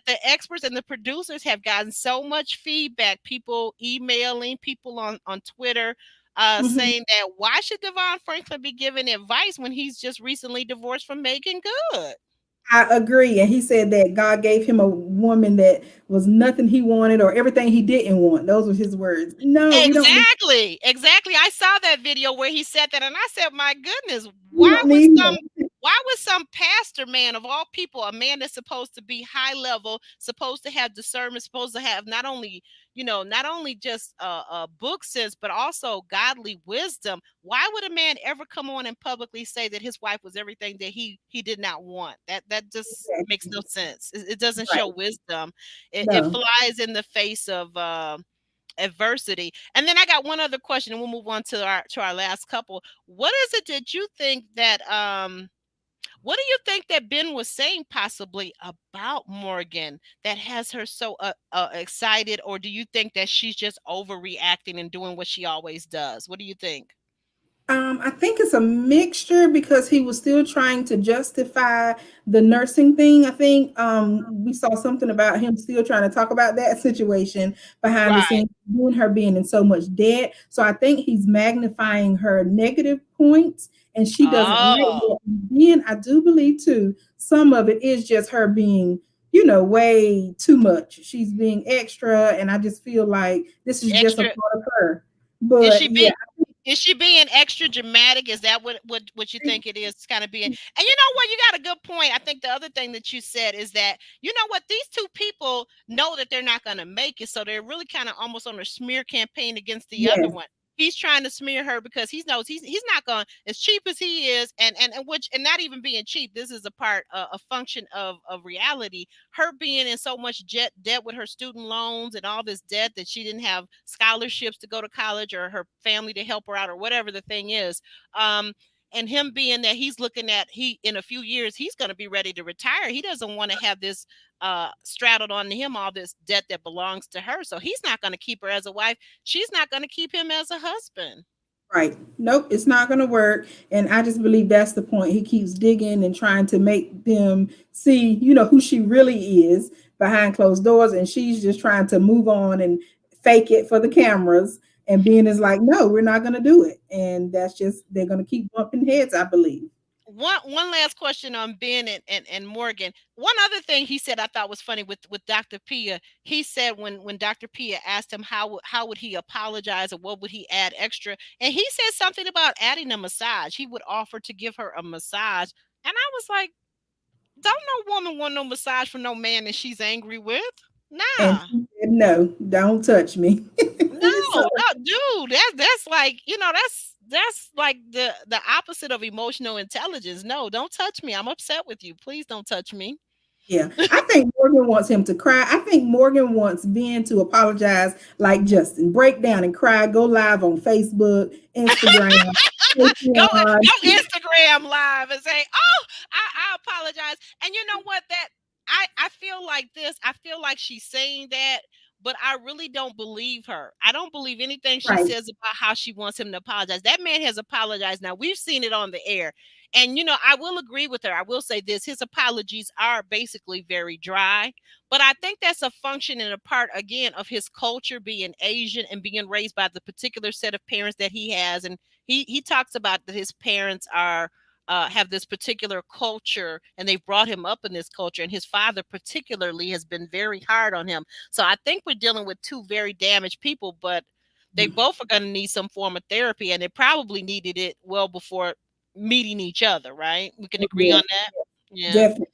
the experts and the producers have gotten so much feedback. People emailing, people on Twitter. Mhm. Saying that why should Devon Franklin be giving advice when he's just recently divorced from Megan Good? I agree. And he said that God gave him a woman that was nothing he wanted or everything he didn't want. Those were his words. No, we don't need, Exactly. I saw that video where he said that, and I said, "My goodness, we why don't would need some him. Why would some pastor man of all people, a man that's supposed to be high level, supposed to have discernment, supposed to have not only, not only just book sense, but also godly wisdom. Why would a man ever come on and publicly say that his wife was everything that he did not want? That just makes Exactly. no sense. It doesn't show Right. wisdom. It No. flies in the face of adversity. And then I got one other question, and we'll move on to our last couple. What is it that you think that what do you think that Ben was saying possibly about Morgan that has her so excited, or do you think that she's just overreacting and doing what she always does? What do you think? I think it's a mixture because he was still trying to justify the nursing thing. I think we saw something about him still trying to talk about that situation behind the Right. scenes, doing her being in so much debt. So I think he's magnifying her negative points, and she doesn't like Oh, it. And then I do believe too, some of it is just her being, way too much. She's being extra, and I just feel like this is just a extra. part of her. Is But she yeah, being is she being extra dramatic? Is that what you think it is? It's kind of being. And you know what? You got a good point. I think the other thing that you said is that you know what? These two people know that they're not going to make it, so they're really kind of almost on a smear campaign against the other yes, one. He's trying to smear her because he knows he's not going, as cheap as he is, and which, and not even being cheap. This is a part, a function of reality. Her being in so much debt with her student loans and all this debt that she didn't have scholarships to go to college, or her family to help her out, or whatever the thing is. Um, and him being that he's looking at, he in a few years he's going to be ready to retire. He doesn't want to have this straddled on him, all this debt that belongs to her. So he's not going to keep her as a wife. She's not going to keep him as a husband. right. Nope, it's not going to work. And I just believe that's the point. He keeps digging and trying to make them see, who she really is behind closed doors. And she's just trying to move on and fake it for the cameras. And being is like, no, we're not going to do it. And that's just, they're going to keep bumping heads, I believe. One last question on Ben and Morgan. One other thing he said I thought was funny with Dr. Pia. He said when Dr. Pia asked him how would he apologize or what would he add extra, and he said something about adding a massage. He would offer to give her a massage, and I was like, don't no woman want no massage from no man that she's angry with. And Nah. she said, no, don't touch me. So, No, no, dude, that's like, that's like the opposite of emotional intelligence. No, don't touch me. I'm upset with you. Please don't touch me. yeah, I think Morgan wants him to cry. I think Morgan wants Ben to apologize like Justin, break down and cry, go live on Facebook, Instagram, Go Patreon. go Instagram live and say, "Oh, I apologize." And you know what? That I feel like this. I feel like she's saying that, but I really don't believe her. I don't believe anything she Right. says about how she wants him to apologize. That man has apologized. Now we've seen it on the air. And I will agree with her. I will say this: his apologies are basically very dry. But I think that's a function and a part again of his culture, being Asian and being raised by the particular set of parents that he has. And he talks about that his parents are have this particular culture, and they've brought him up in this culture, and his father particularly has been very hard on him. So I think we're dealing with two very damaged people, but they both are going to need some form of therapy, and they probably needed it well before meeting each other, right? We can agree Yeah, on that. Yeah. definitely.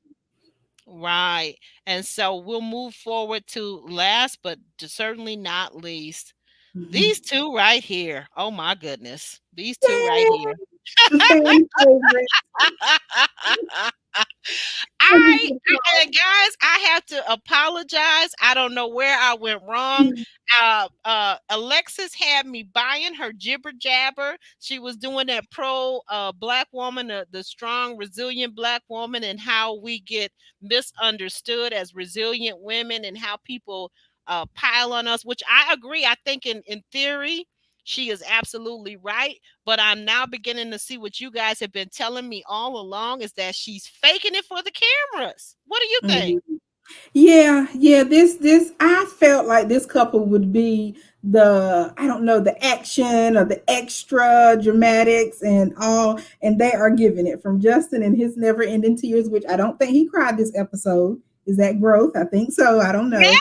Right. And so we'll move forward to last, but certainly not least, Mhm. these two right here. Oh my goodness. These two right Yay! here. The fan favorite. And guys, I have to apologize. I don't know where I went wrong. Alexis had me buying her jibber jabber. She was doing that pro black woman, the strong, resilient black woman, and how we get misunderstood as resilient women, and how people pile on us, which I agree. I think in theory, she is absolutely right. But I'm now beginning to see what you guys have been telling me all along, is that she's faking it for the cameras. What do you think? Mhm. Yeah, yeah. This I felt like this couple would be the, I don't know, the action or the extra dramatics and all, and they are giving it from Justin and his never ending tears, which I don't think he cried this episode. Is that growth? I think so. I don't Yeah, know.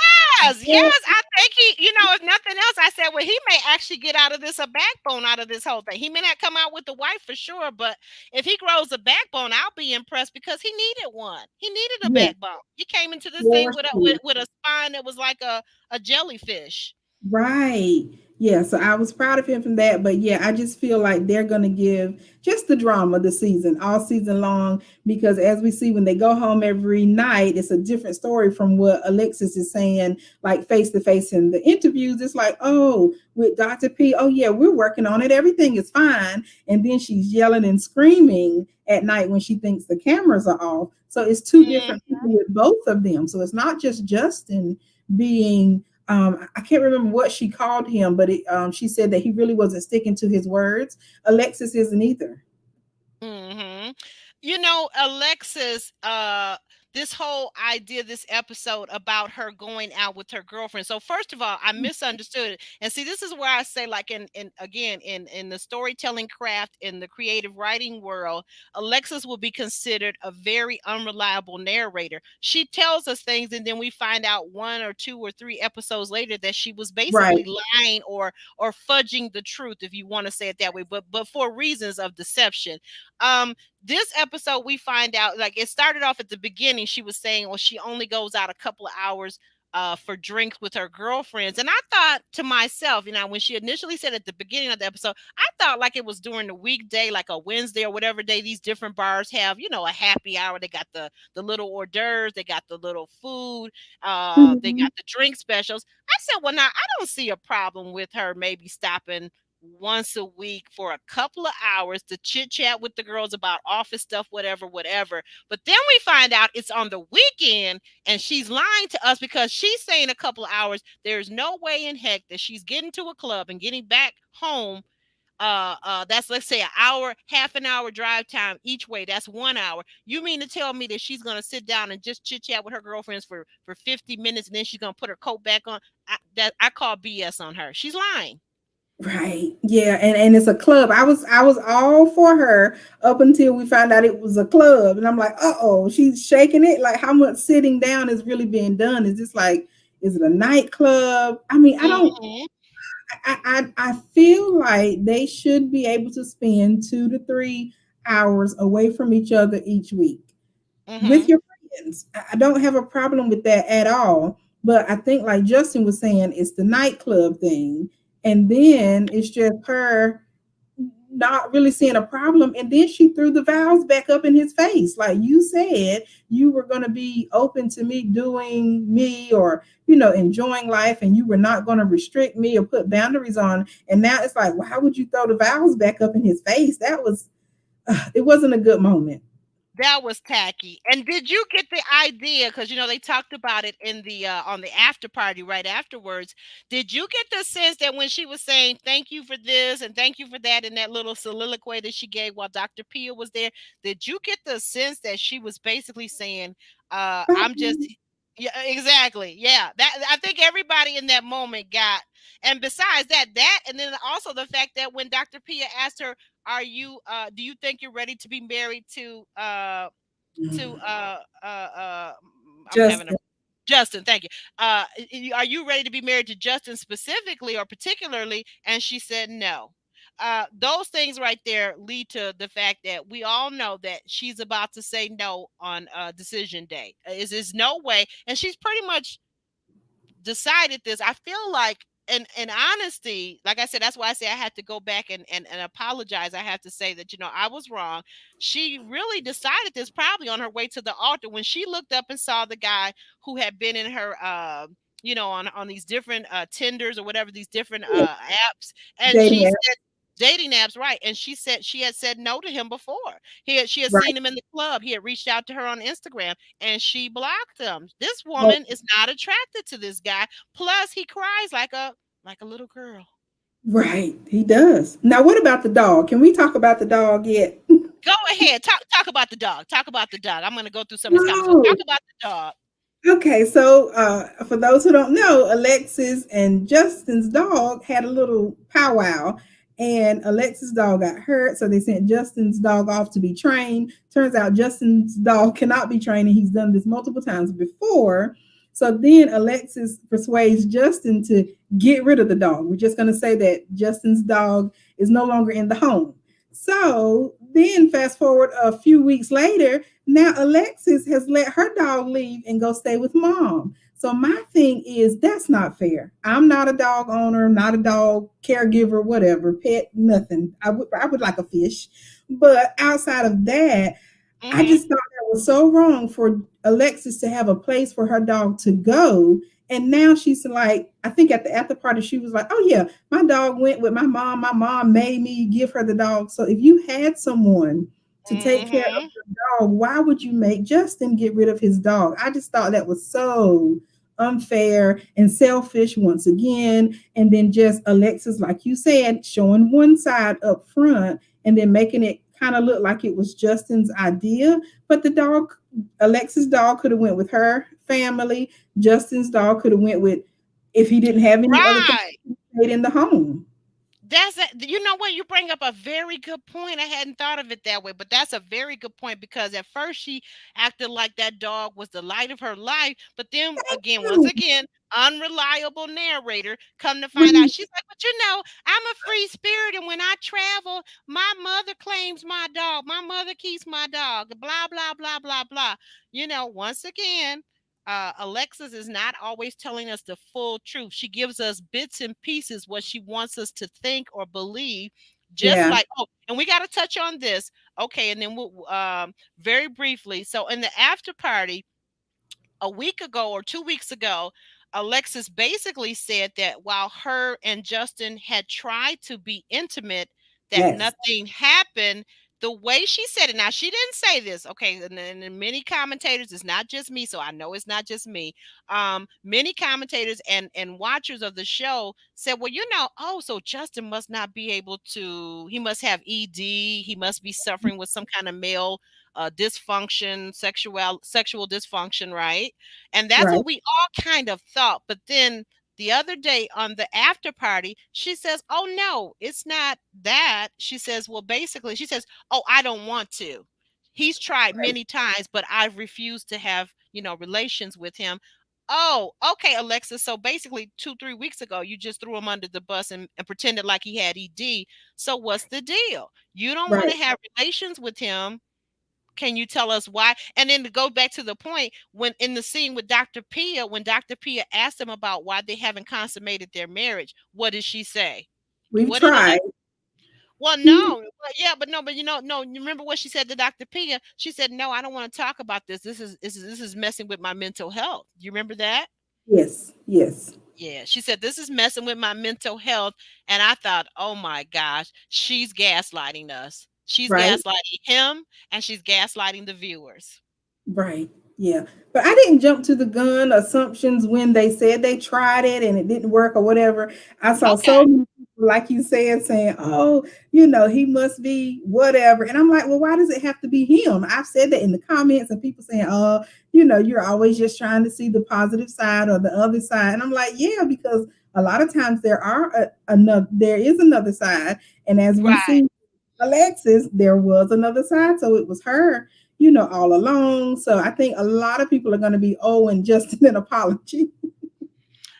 Yes, I think if nothing else, I said, well, he may actually get out of this a backbone out of this whole thing. He may not come out with the wife for sure, but if he grows a backbone, I'll be impressed because he needed one. He needed a Yeah, backbone. He came into this thing for with a sure. with a spine that was like a jellyfish. Right. Yeah. So I was proud of him from that. But yeah, I just feel like they're going to give just the drama the season, all season long, because as we see when they go home every night, it's a different story from what Alexis is saying, like face to face in the interviews. It's like, oh, with Dr. P, oh, yeah, we're working on it. Everything is fine. And then she's yelling and screaming at night when she thinks the cameras are off. So it's two Mhm. different people with both of them. So it's not just Justin being I can't remember what she called him, but she said that he really wasn't sticking to his words. Alexis isn't either. Hmm. Alexis, this whole idea, this episode about her going out with her girlfriend. So first of all, I misunderstood it. And see, this is where I say, like in again, in the storytelling craft, in the creative writing world, Alexis will be considered a very unreliable narrator. She tells us things, and then we find out one or two or three episodes later that she was Right, basically lying or fudging the truth, if you want to say it that way, but for reasons of deception. um this episode, we find out, like, it started off at the beginning. She was saying, well, she only goes out a couple of hours for drinks with her girlfriends. And I thought to myself, when she initially said at the beginning of the episode, I thought like it was during the weekday, like a Wednesday or whatever day these different bars have, a happy hour. They got the little hors d'oeuvres, they got the little food, they mhm, got the drink specials. I said, well, now I don't see a problem with her maybe stopping once a week for a couple of hours to chit chat with the girls about office stuff, whatever, whatever. But then we find out it's on the weekend, and she's lying to us because she's saying a couple of hours. There's no way in heck that she's getting to a club and getting back home. That's, let's say, an hour, half an hour drive time each way. That's 1 hour. You mean to tell me that she's gonna sit down and just chit chat with her girlfriends for 50 minutes, and then she's gonna put her coat back on? I call BS on her. She's lying. right. Yeah, and it's a club. I was all for her up until we found out it was a club, and I'm like, oh, she's shaking it. Like, how much sitting down is really being done? Is this like, is it a nightclub? I mean, I don't. Hmm. I feel like they should be able to spend 2 to 3 hours away from each other each week with Hmm. your friends. I don't have a problem with that at all. But I think, like Justin was saying, it's the nightclub thing. And then it's just her not really seeing a problem. And then she threw the vows back up in his face. Like, you said you were going to be open to me doing me, or, enjoying life, and you were not going to restrict me or put boundaries on. And now it's like, why would you throw the vows back up in his face? It wasn't a good moment. That was tacky. And did you get the idea? Because they talked about it in the on the after party right afterwards. Did you get the sense that when she was saying thank you for this and thank you for that in that little soliloquy that she gave while Dr. Pia was there, did you get the sense that she was basically saying, I'm just, yeah, exactly. Yeah. That, I think everybody in that moment got. And besides that, and then also the fact that when Dr. Pia asked her, are you do you think you're ready to be married to I'm having a Justin. Justin, thank you. Are you ready to be married to Justin specifically or particularly? And she said no. Those things right there lead to the fact that we all know that she's about to say no on decision day. Is no way, and she's pretty much decided this. I feel like in honesty, like I said, that's why I say I had to go back and apologize. I have to say that, I was wrong. She really decided this probably on her way to the altar when she looked up and saw the guy who had been in her on these different Tinders or whatever, these different apps. And Dating she app. said, dating apps, right? And she said she had said no to him before. She had Right. seen him in the club. He had reached out to her on Instagram, and she blocked him. This Oh, woman is not attracted to this guy. Plus, he cries like a little girl. right. He does. Now, what about the dog? Can we talk about the dog yet? Go ahead, talk about the dog. Talk about the dog. I'm going to go through some of these comments. So No. talk about the dog. Okay, so for those who don't know, Alexis and Justin's dog had a little powwow, and Alexis' dog got hurt, so they sent Justin's dog off to be trained. Turns out Justin's dog cannot be trained, and he's done this multiple times before. So then Alexis persuades Justin to get rid of the dog. We're just going to say that Justin's dog is no longer in the home. So then, fast forward a few weeks later, now Alexis has let her dog leave and go stay with mom. So my thing is that's not fair. I'm not a dog owner, not a dog caregiver, whatever, pet, nothing. I would like a fish. But outside of that, I Mm-hmm. just thought that was so wrong for Alexis to have a place for her dog to go. And now she's like, I think at the after party, she was like, oh, yeah, my dog went with my mom. My mom made me give her the dog. So if you had someone to take care of Mm-hmm. your dog, why would you make Justin get rid of his dog? I just thought that was so unfair and selfish once again. And then just Alexis, like you said, showing one side up front and then making it kind of look like it was Justin's idea. But the dog, Alexis' dog, could have went with her family. Justin's dog could have went with, if he didn't have any other family, Right. stayed in the home. That's it. You know what? You bring up a very good point. I hadn't thought of it that way, but that's a very good point because at first she acted like that dog was the light of her life, but then again, once Ew. again, unreliable narrator. Come to find out, When she's like, "But you know, I'm a free spirit, and when I travel, my mother claims my dog. My mother keeps my dog. Blah blah blah blah blah." You know, once again, Alexis is not always telling us the full truth. She gives us bits and pieces what she wants us to think or believe. Just yeah, like, oh, and we got to touch on this, okay? And then we'll very briefly. So in the after party, a week ago or 2 weeks ago, Alexis basically said that while her and Justin had tried to be intimate, that yes, nothing happened. The way she said it, now she didn't say this, okay? And many commentators, it's not just me, so I know it's not just me. Many commentators and watchers of the show said, well, you know, oh, so Justin must not be able to. He must have ED. He must be suffering with some kind of male dysfunction, sexual dysfunction, right? And that's right, what we all kind of thought. But then the other day on the after party, she says, "Oh no, it's not that." She says, "Well, basically, she says, oh, I don't want to. He's tried right, many times, but I've refused to have relations with him." Oh, okay, Alexa. So basically, 2, 3 weeks ago, you just threw him under the bus and pretended like he had ED. So what's the deal? You don't want right. to have relations with him. Can you tell us why? And then to go back to the point, when in the scene with Dr. Pia, when Dr. Pia asked him about why they haven't consummated their marriage, what did she say? We've What did tried. Alexa? Well, no, yeah, but no, but no. You remember what she said to Dr. Pia? She said, "No, I don't want to talk about this. This is messing with my mental health." You remember that? Yes, yes, Yeah, she said this is messing with my mental health, and I thought, oh my gosh, she's gaslighting us. She's right. gaslighting him, and she's gaslighting the viewers. Right. Yeah. But I didn't jump to the gun assumptions when they said they tried it and it didn't work or whatever. I saw so Okay. many people, like you said, saying, oh, he must be whatever. And I'm like, well, why does it have to be him? I've said that in the comments and people saying, oh, you're always just trying to see the positive side or the other side. And I'm like, yeah, because a lot of times there is another side. And as we Right. see Alexis, there was another side. So it was her all along. So I think a lot of people are going to be owing Justin an apology.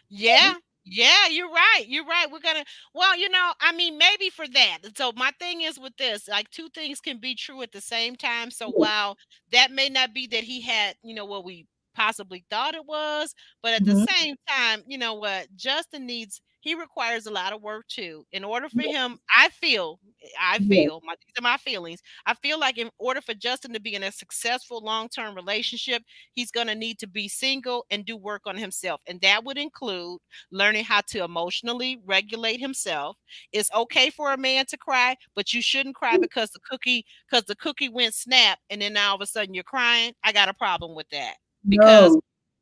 Yeah. Yeah, you're right. You're right. We're gonna, well, I mean, maybe for that. So my thing is with this, like two things can be true at the same time. So while that may not be that he had, what we possibly thought it was, but at the Mhm. same time, you know what, Justin needs, he requires a lot of work too. In order for Yeah, him, I yeah, feel, these are my feelings. I feel like in order for Justin to be in a successful long-term relationship, he's going to need to be single and do work on himself. And that would include learning how to emotionally regulate himself. It's okay for a man to cry, but you shouldn't cry because the cookie went snap and then now all of a sudden you're crying. I got a problem with that. Because no,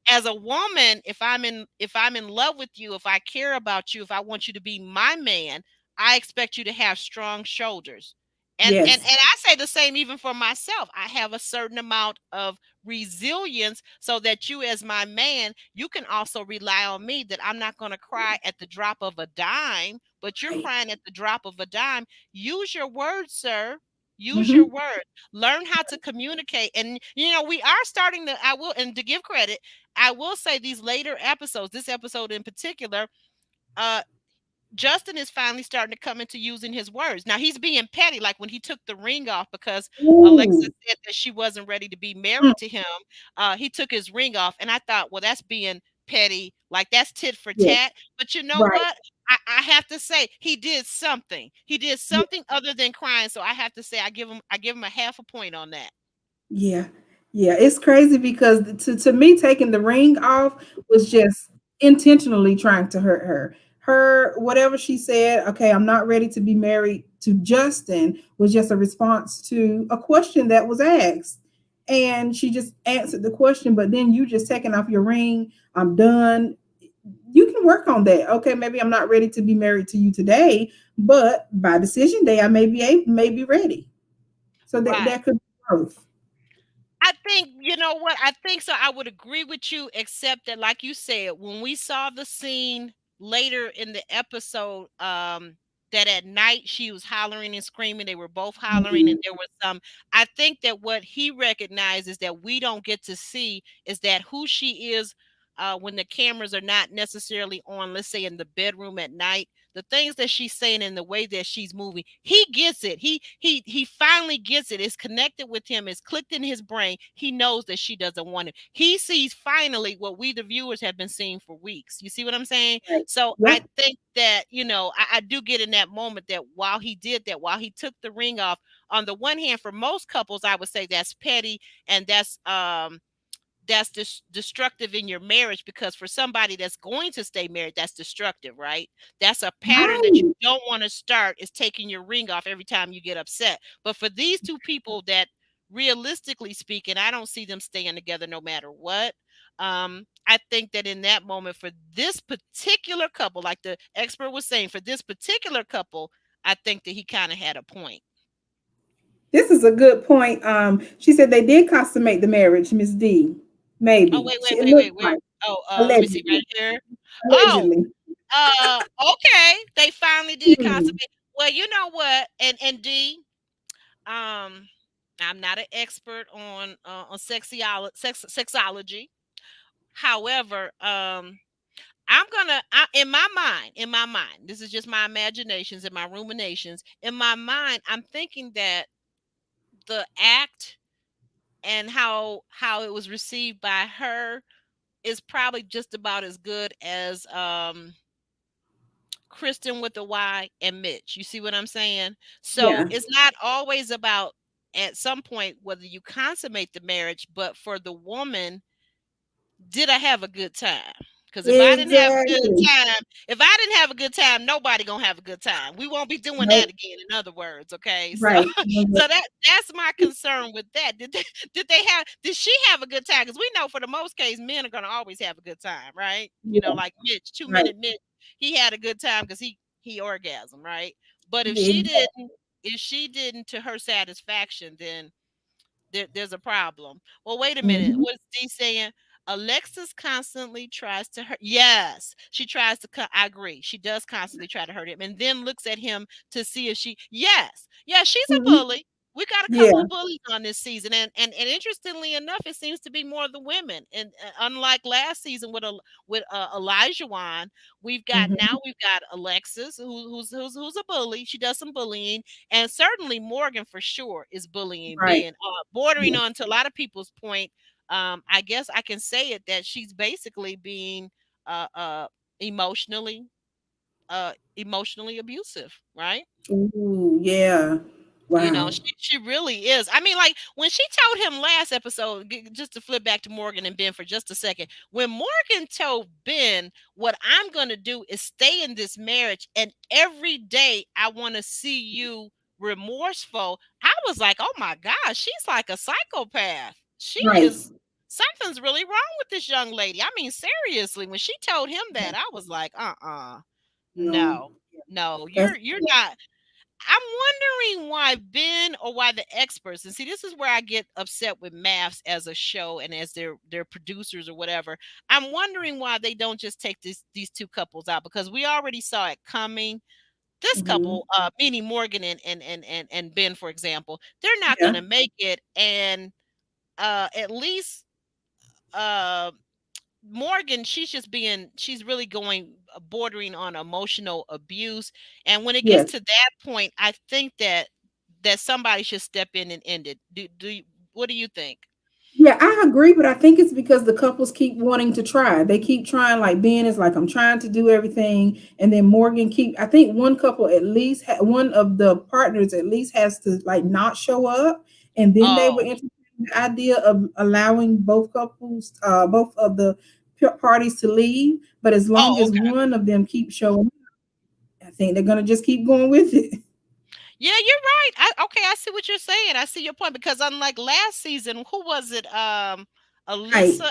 as a woman, if I'm in love with you, if I care about you, if I want you to be my man, I expect you to have strong shoulders. And yes, I say the same even for myself. I have a certain amount of resilience so that you as my man, you can also rely on me that I'm not going to cry at the drop of a dime, but you're right, crying at the drop of a dime. Use your words, sir. Use your Hmm. words. Learn how to communicate. And we are starting to, I will, and to give credit, I will say these later episodes, this episode in particular, uh Justin is finally starting to come into using his words. Now he's being petty, like when he took the ring off because Alexa Ooh. said that she wasn't ready to be Mm, married to him. He took his ring off, and I thought, well, that's being petty, like that's tit for yes, tat. But you know right. what? I have to say he did something. He did Yeah. something other than crying. So I have to say I give him a half a point on that. Yeah. Yeah. It's crazy because to me, taking the ring off was just intentionally trying to hurt her. Her, whatever she said, okay, I'm not ready to be married to Justin, was just a response to a question that was asked. And she just answered the question, but then you just taking off your ring. I'm done. You can work on that. Okay, maybe I'm not ready to be married to you today, but by decision day, I may be ready. So Right. that could be growth. I think, you know what? I think so. I would agree with you, except that, like you said, when we saw the scene later in the episode, that at night she was hollering and screaming, they were both hollering, Mhm. and there was some. I think that what he recognizes that we don't get to see is that who she is when the cameras are not necessarily on, let's say in the bedroom at night, the things that she's saying and the way that she's moving, he gets it. He finally gets it. It's connected with him. It's clicked in his brain. He knows that she doesn't want him. He sees finally what we the viewers have been seeing for weeks. You see what I'm saying? Right. So I Yep. think that, I do get in that moment that while he did that, while he took the ring off, on the one hand, for most couples, I would say that's petty, and that's destructive in your marriage, because for somebody that's going to stay married, that's destructive, right? That's a pattern that you Right. don't want to start, is taking your ring off every time you get upset. But for these two people that, realistically speaking, I don't see them staying together no matter what. I think that in that moment, for this particular couple, like the expert was saying, for this particular couple, I think that he kind of had a point. This is a good point. She said they did consummate the marriage, Miss D. Oh, Maybe. wait, She wait, it wait, looked wait, wait. like Oh, let me see right allegedly. here. Oh, Allegedly. okay. They finally did Hmm. consummate. Well, you know what? And D, um, I'm not an expert on sexology. However, in my mind, this is just my imaginations and my ruminations. In my mind, I'm thinking that the act and how it was received by her is probably just about as good as Kristen with the Y and Mitch. You see what I'm saying? So Yeah. it's not always about, at some point, whether you consummate the marriage, but for the woman, did I have a good time? Because if I didn't have a good Exactly. time, if I didn't have a good time, nobody gonna have a good time. We won't be doing that Nope. again. In other words, okay. So, Right. so that's my concern with that. Did she have a good time? Because we know for the most case, men are gonna always have a good time, right? Yeah. Like Mitch, two Right. minute Mitch, he had a good time because he orgasmed, right? But Exactly. if she didn't to her satisfaction, then there's a problem. Well, wait a minute. Hmm. What's D saying? Alexis constantly tries to hurt. Yes, she tries to cut. I agree. She does constantly try to hurt him, and then looks at him to see if she. Yes, yeah, she's a Hmm. bully. We got a couple Yeah. of bullies on this season, and interestingly enough, it seems to be more the women. And unlike last season with Elijah Wan, Hmm. we've got Alexis, who's a bully. She does some bullying, and certainly Morgan for sure is bullying Right. Ben, bordering Yeah. on to a lot of people's point. I guess I can say it that she's basically being uh, uh, emotionally emotionally abusive, right? Ooh, yeah. Wow. She really is. I mean, like when she told him last episode, just to flip back to Morgan and Ben for just a second, when Morgan told Ben, what I'm going to do is stay in this marriage, and every day I want to see you remorseful. I was like, oh my gosh, she's like a psychopath. She Right. is, something's really wrong with this young lady. I mean, seriously, when she told him that, I was like, No. no, no, That's you're not. I'm wondering why Ben, or why the experts, and see, this is where I get upset with Maths as a show and as their producers or whatever. I'm wondering why they don't just take these two couples out, because we already saw it coming. this Mhm. couple, meaning Morgan and Ben, for example, they're not Yeah. gonna make it, and at least uh Morgan, she's really going bordering on emotional abuse. And when it gets Yes. to that point, I think that somebody should step in and end it. What do you think? Yeah, I agree, but I think it's because the couples keep wanting to try. They keep trying. Like Ben is like, I'm trying to do everything, and then Morgan keep. I think one couple at least, one of the partners at least has to like not show up, and then they would Oh, entertain the idea of allowing both couples, both of the parties to leave. But as long oh, as okay. one of them keeps showing up, I think they're gonna just keep going with it. Yeah, you're right. Okay, I see what you're saying. I see your point because unlike last season, who was it? Right. Alyssa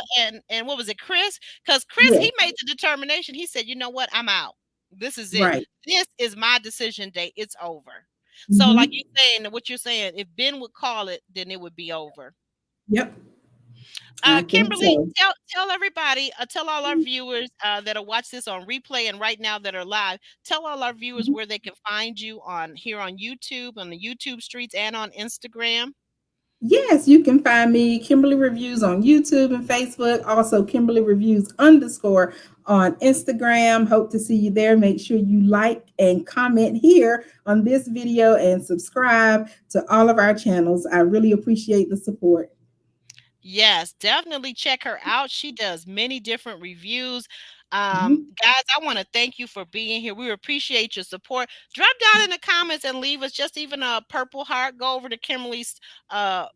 and what was it, Chris? Because Chris, Yes. he made the determination. He said, you know what, I'm out. This is it. Right. This is my decision day. It's over. So, like you Hmm. saying, what you're saying, if Ben would call it, then it would be over. Yep. I think Kimberly, so. tell everybody, tell all our viewers that'll watch this on replay and right now that are live. Tell all our viewers Mhm. where they can find you on here on YouTube, on the YouTube streets, and on Instagram. Yes, you can find me, Kimberly Reviews, on YouTube and Facebook. Also, Kimberly Reviews underscore on Instagram. Hope to see you there. Make sure you like and comment here on this video and subscribe to all of our channels. I really appreciate the support. Yes, definitely check her out. She does many different reviews. Mhm. Guys, I want to thank you for being here. We appreciate your support. Drop down in the comments and leave us just even a purple heart. Go over to Kimberly's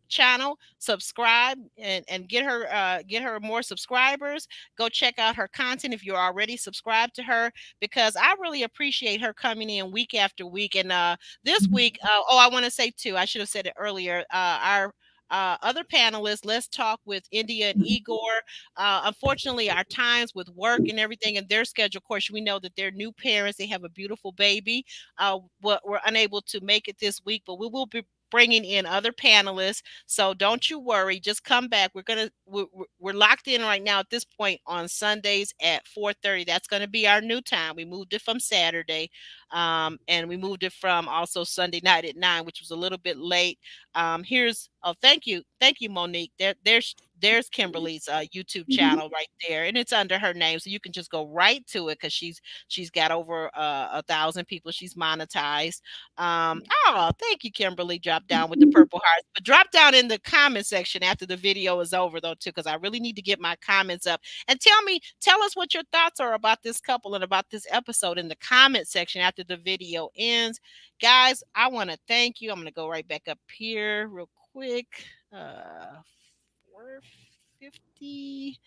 channel, subscribe and get her more subscribers. Go check out her content if you're already subscribed to her because I really appreciate her coming in week after week. And this week, oh, I want to say too, I should have said it earlier. Our other panelists, let's talk with India and Igor. Unfortunately, our times with work and everything and their schedule, of course, we know that they're new parents. They have a beautiful baby. We're unable to make it this week, but we will be bringing in other panelists. So don't you worry. Just come back. We're locked in right now at this point on Sundays at 4:30. That's going to be our new time. We moved it from Saturday, and we moved it from also Sunday night at 9, which was a little bit late. Here's oh, thank you, Monique. There's Kimberly's YouTube Mhm. channel right there, and it's under her name, so you can just go right to it because she's got over 1,000 people. She's monetized. Oh, thank you, Kimberly. Drop down with the Mhm. purple hearts, but drop down in the comment section after the video is over, though, too, because I really need to get my comments up. And tell us what your thoughts are about this couple and about this episode in the comment section after the video ends. Guys, I want to thank you. I'm going to go right back up here real quick. 450.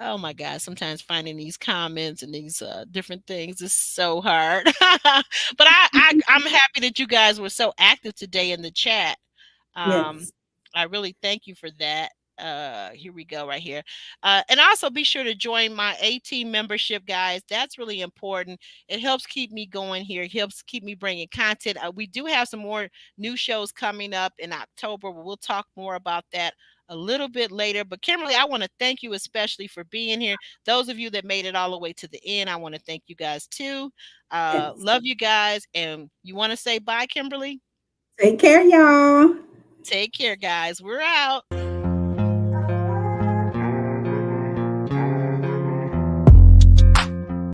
Oh my God, sometimes finding these comments and these different things is so hard. But I'm happy that you guys were so active today in the chat. Um, Yes. I really thank you for that. Here we go, right here. And also be sure to join my A-Team membership, guys. That's really important. It helps keep me going here. It helps keep me bringing content. We do have some more new shows coming up in October. We'll talk more about that a little bit later. But Kimberly, I want to thank you especially for being here. Those of you that made it all the way to the end, I want to thank you guys too. Yes. Love you guys. And you want to say bye, Kimberly? Take care, y'all. Take care, guys. We're out.